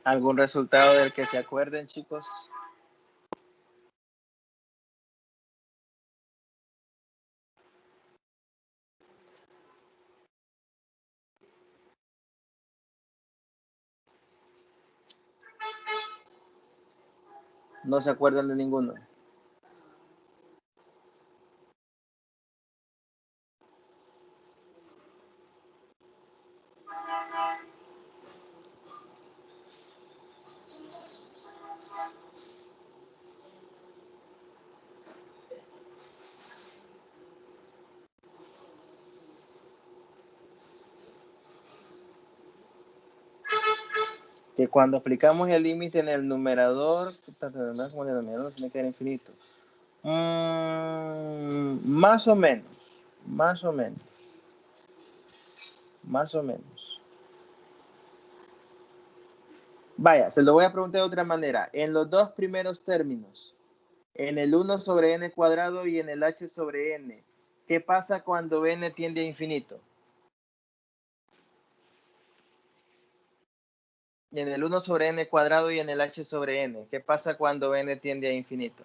¿Algún resultado del que se acuerden, chicos? ¿No se acuerdan de ninguno? Que cuando aplicamos el límite en el numerador, como el denominador tiene que ser infinito. Más o menos, más o menos, más o menos. Vaya, se lo voy a preguntar de otra manera. En los dos primeros términos, en el 1 sobre n cuadrado y en el h sobre n, ¿qué pasa cuando n tiende a infinito? En el 1 sobre n cuadrado y en el h sobre n, ¿qué pasa cuando n tiende a infinito?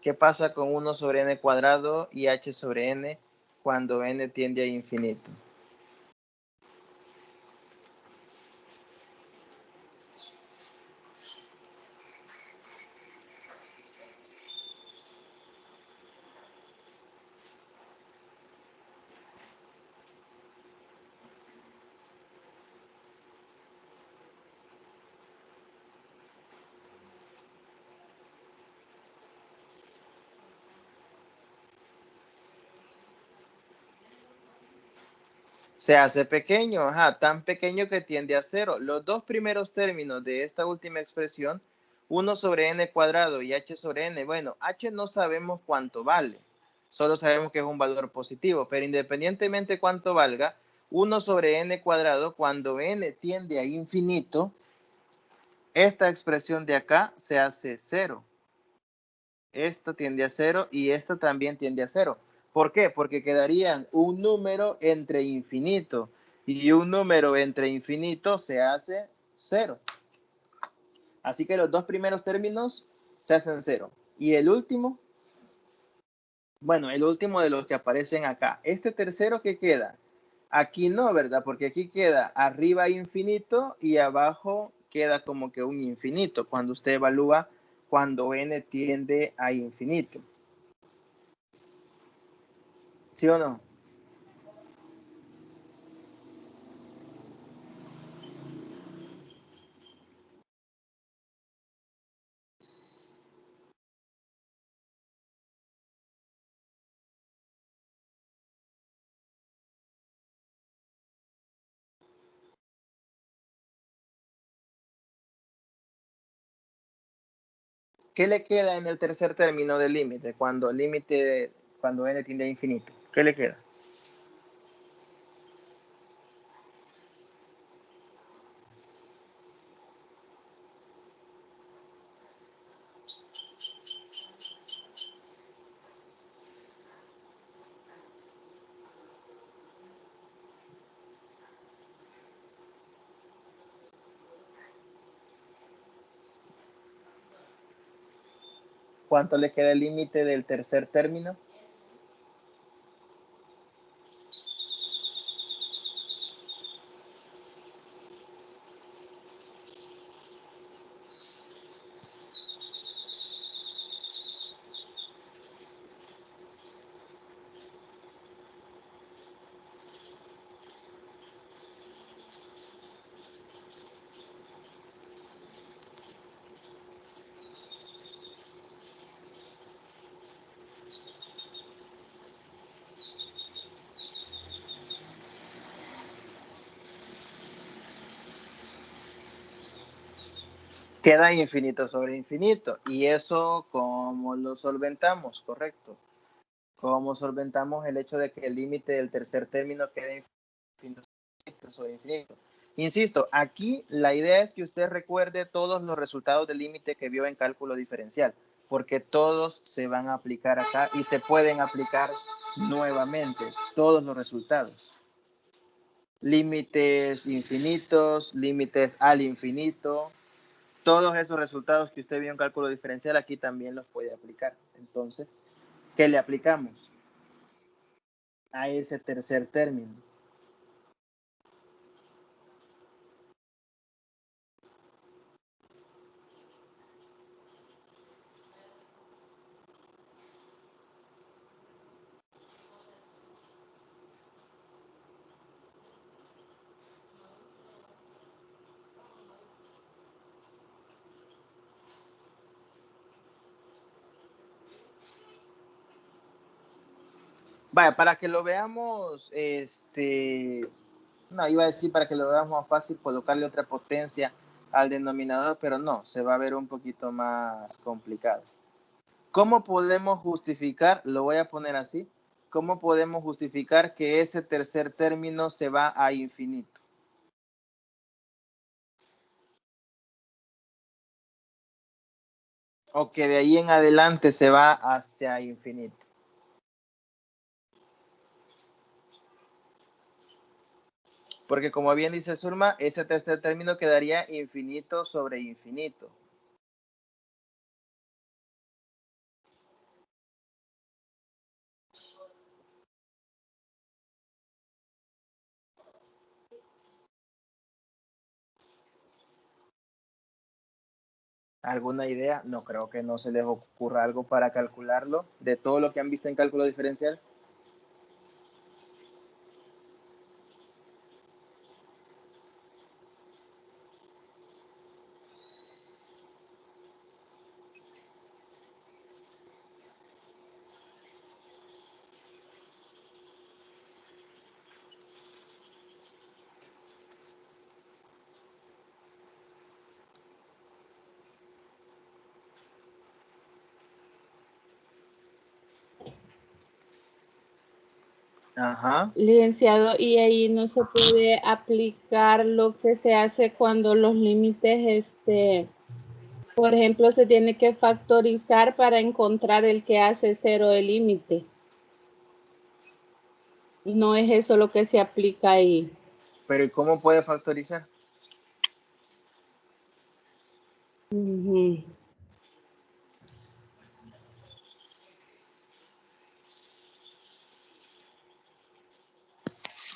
¿Qué pasa con 1 sobre n cuadrado y h sobre n cuando n tiende a infinito? Se hace pequeño, tan pequeño que tiende a cero. Los dos primeros términos de esta última expresión, 1 sobre n cuadrado y h sobre n, bueno, h no sabemos cuánto vale, solo sabemos que es un valor positivo, pero independientemente cuánto valga, 1 sobre n cuadrado, cuando n tiende a infinito, esta expresión de acá se hace cero. Esta tiende a cero y esta también tiende a cero. ¿Por qué? Porque quedarían un número entre infinito y un número entre infinito se hace cero. Así que los dos primeros términos se hacen cero. Y el último, bueno, el último de los que aparecen acá. Este tercero que queda, aquí no, ¿verdad? Porque aquí queda arriba infinito y abajo queda como que un infinito cuando usted evalúa cuando n tiende a infinito. ¿Sí o no? ¿Qué le queda en el tercer término del límite cuando n tiende a infinito? ¿Qué le queda? ¿Cuánto le queda el límite del tercer término? Queda infinito sobre infinito. ¿Y eso cómo lo solventamos? Correcto. ¿Cómo solventamos el hecho de que el límite del tercer término quede infinito sobre infinito? Insisto, aquí la idea es que usted recuerde todos los resultados del límite que vio en cálculo diferencial, porque todos se van a aplicar acá y se pueden aplicar nuevamente, todos los resultados. Límites infinitos, límites al infinito, todos esos resultados que usted vio en cálculo diferencial aquí también los puede aplicar. Entonces, ¿qué le aplicamos a ese tercer término? Vaya, para que lo veamos, no, iba a decir para que lo veamos más fácil, colocarle otra potencia al denominador, pero no, se va a ver un poquito más complicado. ¿Cómo podemos justificar, lo voy a poner así, cómo podemos justificar que ese tercer término se va a infinito? O que de ahí en adelante se va hacia infinito. Porque como bien dice Zulma, ese tercer término quedaría infinito sobre infinito. ¿Alguna idea? No creo que no se les ocurra algo para calcularlo de todo lo que han visto en cálculo diferencial. Ajá. Licenciado, y ahí no se puede aplicar lo que se hace cuando los límites, por ejemplo, se tiene que factorizar para encontrar el que hace cero el límite. No es eso lo que se aplica ahí. Pero ¿y cómo puede factorizar? Ujú.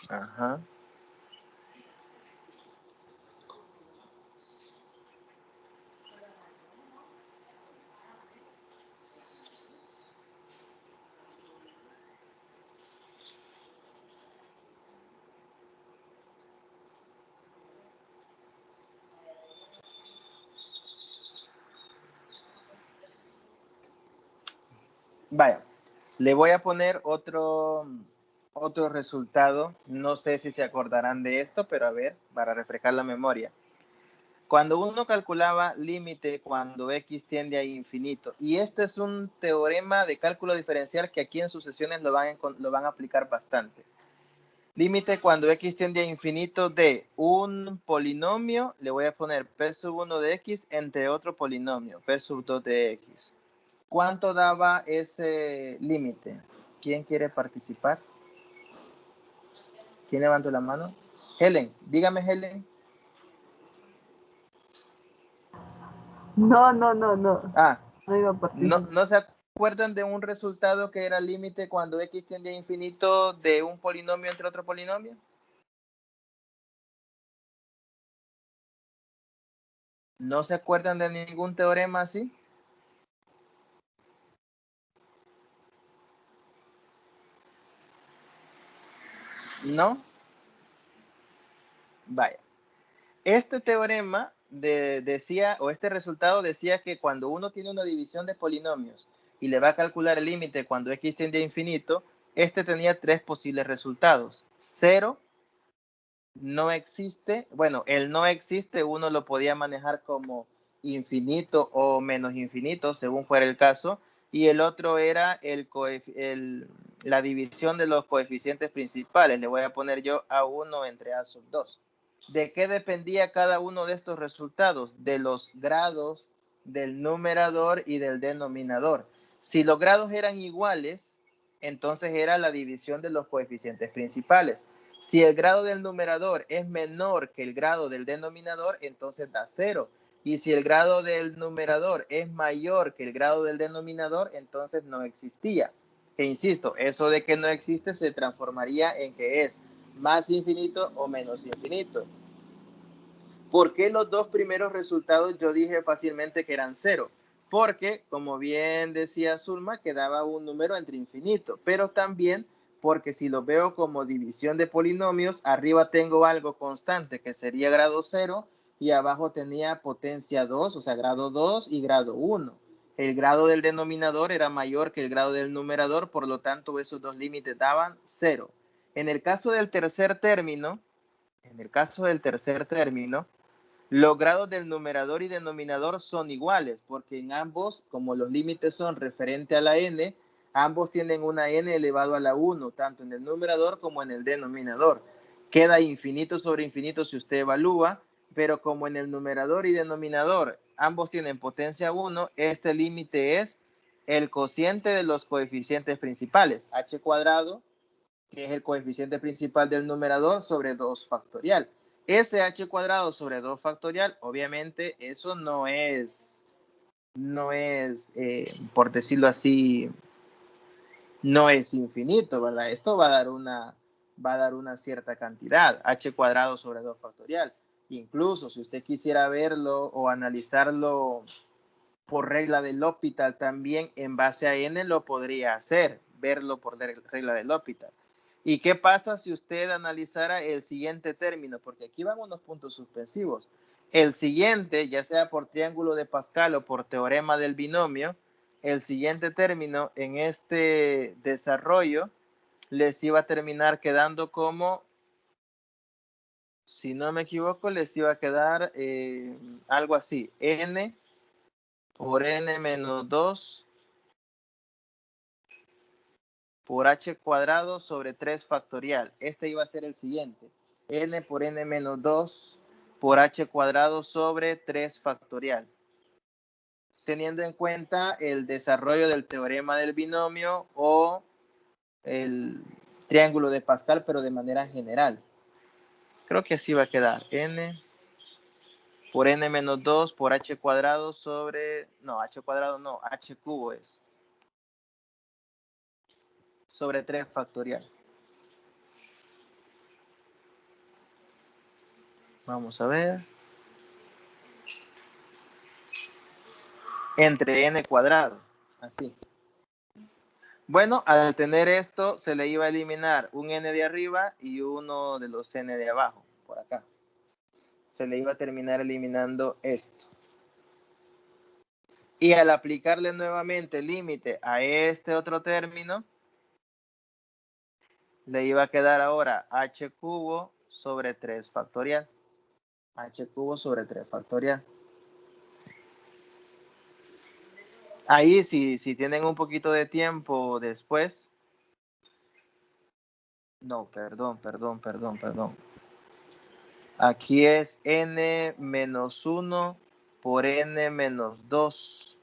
Ajá. Vaya, le voy a poner otro resultado. No sé si se acordarán de esto, pero a ver, para refrescar la memoria. Cuando uno calculaba límite cuando x tiende a infinito, y este es un teorema de cálculo diferencial que aquí en sucesiones lo van a aplicar bastante. Límite cuando x tiende a infinito de un polinomio, le voy a poner p sub 1 de x entre otro polinomio, p sub 2 de x. ¿Cuánto daba ese límite? ¿Quién quiere participar? ¿Quién levantó la mano? Helen, dígame Helen. No. Ah, No iba a participar. ¿no se acuerdan de un resultado que era límite cuando x tiende a infinito de un polinomio entre otro polinomio? ¿No se acuerdan de ningún teorema así? ¿No? Vaya. Este teorema decía, o este resultado decía que cuando uno tiene una división de polinomios y le va a calcular el límite cuando x tiende a infinito, este tenía tres posibles resultados. 0, no existe, bueno, el no existe uno lo podía manejar como infinito o menos infinito, según fuera el caso, y el otro era la división de los coeficientes principales. Le voy a poner yo A1 entre A sub 2. ¿De qué dependía cada uno de estos resultados? De los grados del numerador y del denominador. Si los grados eran iguales, entonces era la división de los coeficientes principales. Si el grado del numerador es menor que el grado del denominador, entonces da 0. Y si el grado del numerador es mayor que el grado del denominador, entonces no existía. E insisto, eso de que no existe se transformaría en que es más infinito o menos infinito. ¿Por qué los dos primeros resultados yo dije fácilmente que eran 0? Porque, como bien decía Zulma, quedaba un número entre infinito, pero también porque si lo veo como división de polinomios, arriba tengo algo constante que sería grado 0 y abajo tenía potencia 2, o sea, grado 2 y grado 1. El grado del denominador era mayor que el grado del numerador, por lo tanto esos dos límites daban 0. En el caso del tercer término, los grados del numerador y denominador son iguales, porque en ambos, como los límites son referente a la n, ambos tienen una n elevado a la 1, tanto en el numerador como en el denominador. Queda infinito sobre infinito si usted evalúa, pero como en el numerador y denominador ambos tienen potencia 1, este límite es el cociente de los coeficientes principales, h cuadrado, que es el coeficiente principal del numerador, sobre 2 factorial. Ese h cuadrado sobre 2 factorial, obviamente eso no es, por decirlo así, no es infinito, ¿verdad? Esto va a dar una cierta cantidad, h cuadrado sobre 2 factorial. Incluso si usted quisiera verlo o analizarlo por regla del L'Hopital también en base a n lo podría hacer, verlo por regla del L'Hopital. ¿Y qué pasa si usted analizara el siguiente término? Porque aquí van unos puntos suspensivos. El siguiente, ya sea por triángulo de Pascal o por teorema del binomio, el siguiente término en este desarrollo les iba a terminar quedando como, si no me equivoco, les iba a quedar algo así, n por n menos 2 por h cuadrado sobre 3 factorial. Este iba a ser el siguiente. N por n menos 2 por h cuadrado sobre 3 factorial. Teniendo en cuenta el desarrollo del teorema del binomio o el triángulo de Pascal, pero de manera general. Creo que así va a quedar. N por n menos 2 por h cuadrado sobre... No, h cuadrado no, h cubo es. Sobre 3 factorial. Vamos a ver. Entre n cuadrado, así. Bueno, al tener esto, se le iba a eliminar un n de arriba y uno de los n de abajo, por acá. Se le iba a terminar eliminando esto. Y al aplicarle nuevamente el límite a este otro término, le iba a quedar ahora h cubo sobre 3 factorial. H cubo sobre 3 factorial. Ahí, si tienen un poquito de tiempo después. No, perdón. Aquí es n menos 1 por n menos 2.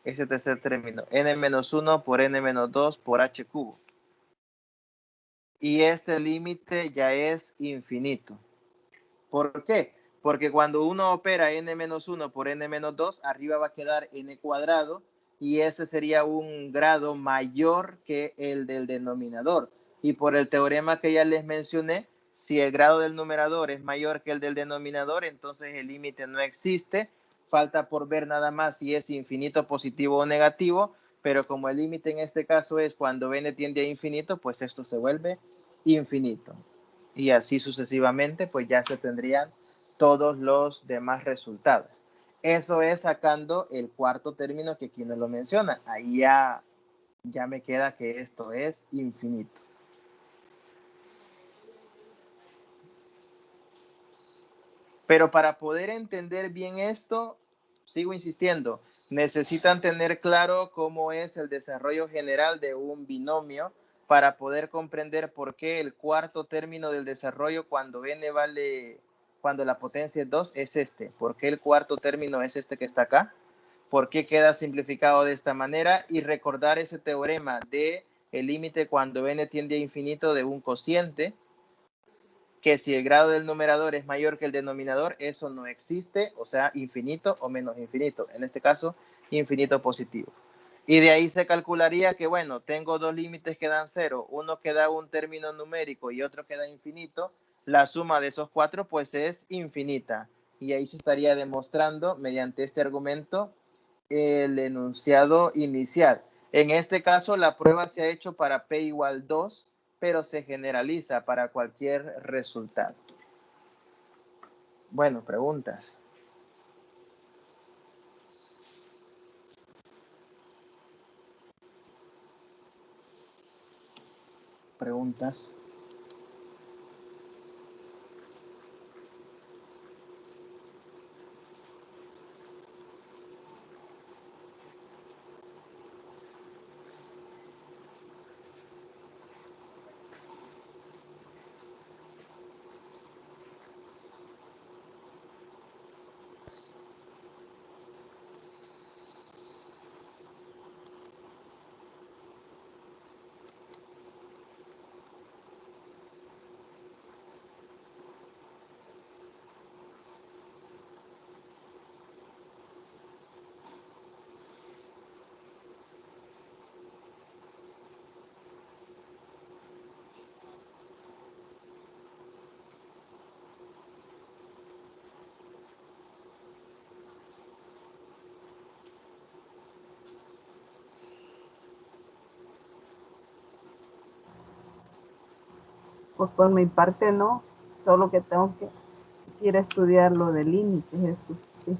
Ese tercer término. N menos 1 por n menos 2 por h cubo. Y este límite ya es infinito. ¿Por qué? Porque cuando uno opera n menos 1 por n menos 2, arriba va a quedar n cuadrado y ese sería un grado mayor que el del denominador. Y por el teorema que ya les mencioné, si el grado del numerador es mayor que el del denominador, entonces el límite no existe. Falta por ver nada más si es infinito, positivo o negativo, pero como el límite en este caso es cuando n tiende a infinito, pues esto se vuelve infinito. Y así sucesivamente, pues ya se tendrían todos los demás resultados. Eso es sacando el cuarto término que aquí no lo menciona. Ahí ya me queda que esto es infinito. Pero para poder entender bien esto, sigo insistiendo, necesitan tener claro cómo es el desarrollo general de un binomio para poder comprender por qué el cuarto término del desarrollo cuando n vale, cuando la potencia es 2 es este. ¿Por qué el cuarto término es este que está acá? ¿Por qué queda simplificado de esta manera? Y recordar ese teorema de el límite cuando n tiende a infinito de un cociente, que si el grado del numerador es mayor que el denominador, eso no existe, o sea, infinito o menos infinito. En este caso, infinito positivo. Y de ahí se calcularía que, bueno, tengo dos límites que dan 0, uno que da un término numérico y otro que da infinito. La suma de esos cuatro, pues, es infinita. Y ahí se estaría demostrando, mediante este argumento, el enunciado inicial. En este caso, la prueba se ha hecho para P igual 2, pero se generaliza para cualquier resultado. Bueno, preguntas. Preguntas. Pues por mi parte no, solo que tengo que ir a estudiar lo de límites, eso sí.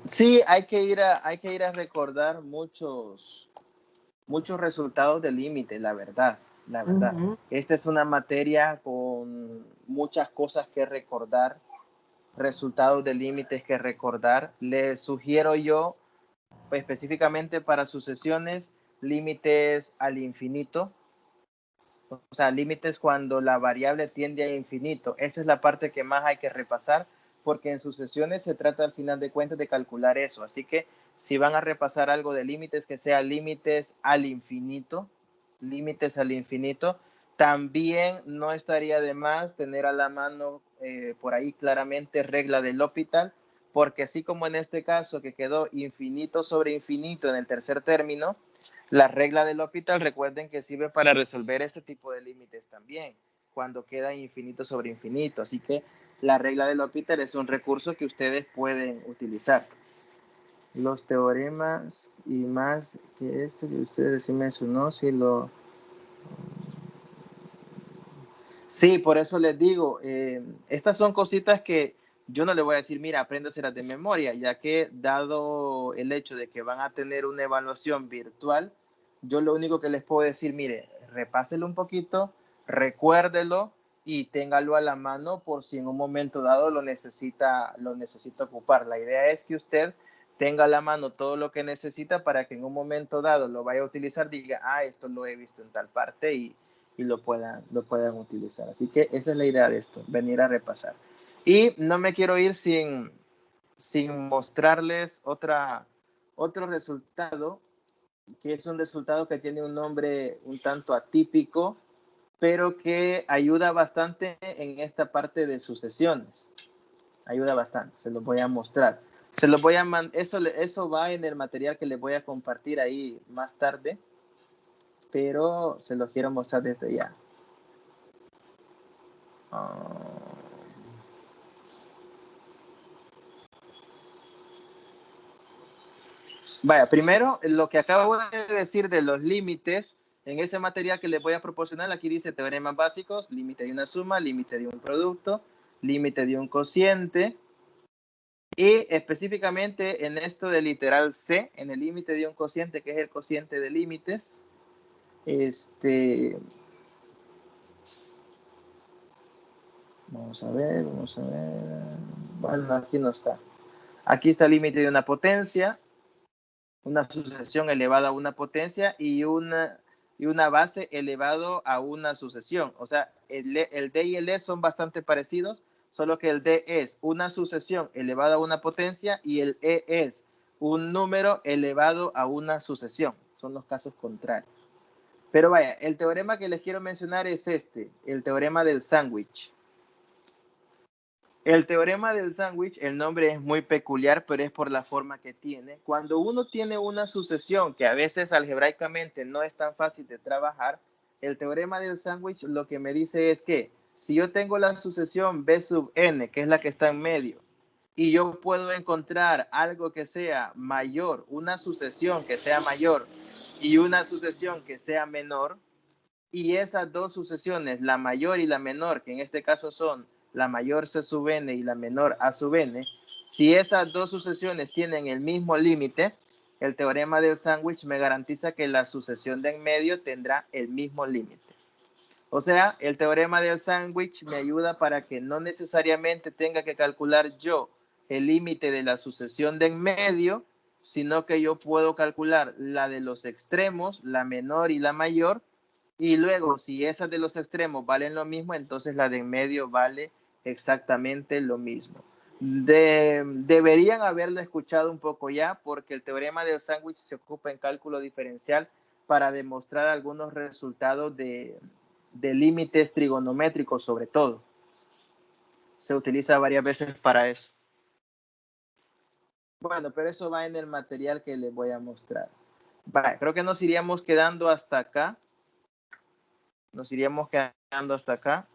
Sí, hay que ir a recordar muchos resultados de límite, la verdad. Esta es una materia con muchas cosas que recordar, resultados de límites que recordar. Les sugiero yo, pues, específicamente para sucesiones, límites al infinito, o sea, límites cuando la variable tiende a infinito. Esa es la parte que más hay que repasar, porque en sucesiones se trata al final de cuentas de calcular eso. Así que si van a repasar algo de límites, que sea límites al infinito, también no estaría de más tener a la mano por ahí claramente regla del L'Hopital, porque así como en este caso que quedó infinito sobre infinito en el tercer término, la regla del L'Hopital, recuerden que sirve para resolver este tipo de límites también, cuando queda infinito sobre infinito. Así que la regla del L'Hopital es un recurso que ustedes pueden utilizar. Los teoremas y más que esto que ustedes sí mencionó, Sí, por eso les digo, estas son cositas que yo no le voy a decir, mira, apréndaselas de memoria, ya que dado el hecho de que van a tener una evaluación virtual, yo lo único que les puedo decir, mire, repáselo un poquito, recuérdelo y téngalo a la mano por si en un momento dado lo necesita ocupar. La idea es que usted tenga a la mano todo lo que necesita para que en un momento dado lo vaya a utilizar, diga, esto lo he visto en tal parte y lo puedan utilizar. Así que esa es la idea de esto, venir a repasar. Y no me quiero ir sin mostrarles otro resultado, que es un resultado que tiene un nombre un tanto atípico, pero que ayuda bastante en esta parte de sucesiones. Ayuda bastante, se los voy a mostrar. Eso va en el material que les voy a compartir ahí más tarde, pero se los quiero mostrar desde ya. Vaya, primero, lo que acabo de decir de los límites, en ese material que les voy a proporcionar, aquí dice teoremas básicos, límite de una suma, límite de un producto, límite de un cociente, y específicamente en esto del literal C, en el límite de un cociente, que es el cociente de límites, vamos a ver, bueno, aquí no está. Aquí está el límite de una potencia, una sucesión elevada a una potencia y una base elevado a una sucesión. O sea, el D y el E son bastante parecidos, solo que el D es una sucesión elevada a una potencia y el E es un número elevado a una sucesión. Son los casos contrarios. Pero vaya, el teorema que les quiero mencionar es este, el teorema del sándwich. El teorema del sándwich, el nombre es muy peculiar, pero es por la forma que tiene. Cuando uno tiene una sucesión que a veces algebraicamente no es tan fácil de trabajar, el teorema del sándwich lo que me dice es que si yo tengo la sucesión B sub n, que es la que está en medio, y yo puedo encontrar algo que sea mayor, una sucesión que sea mayor y una sucesión que sea menor, y esas dos sucesiones, la mayor y la menor, que en este caso son la mayor C sub n y la menor A sub n, si esas dos sucesiones tienen el mismo límite, el teorema del sándwich me garantiza que la sucesión de en medio tendrá el mismo límite. O sea, el teorema del sándwich me ayuda para que no necesariamente tenga que calcular yo el límite de la sucesión de en medio, sino que yo puedo calcular la de los extremos, la menor y la mayor, y luego si esas de los extremos valen lo mismo, entonces la de en medio vale exactamente lo mismo. Deberían haberlo escuchado un poco ya, porque el teorema del sándwich se ocupa en cálculo diferencial para demostrar algunos resultados de límites trigonométricos, sobre todo. Se utiliza varias veces para eso. Bueno, pero eso va en el material que les voy a mostrar. Vale, creo que nos iríamos quedando hasta acá. Nos iríamos quedando hasta acá.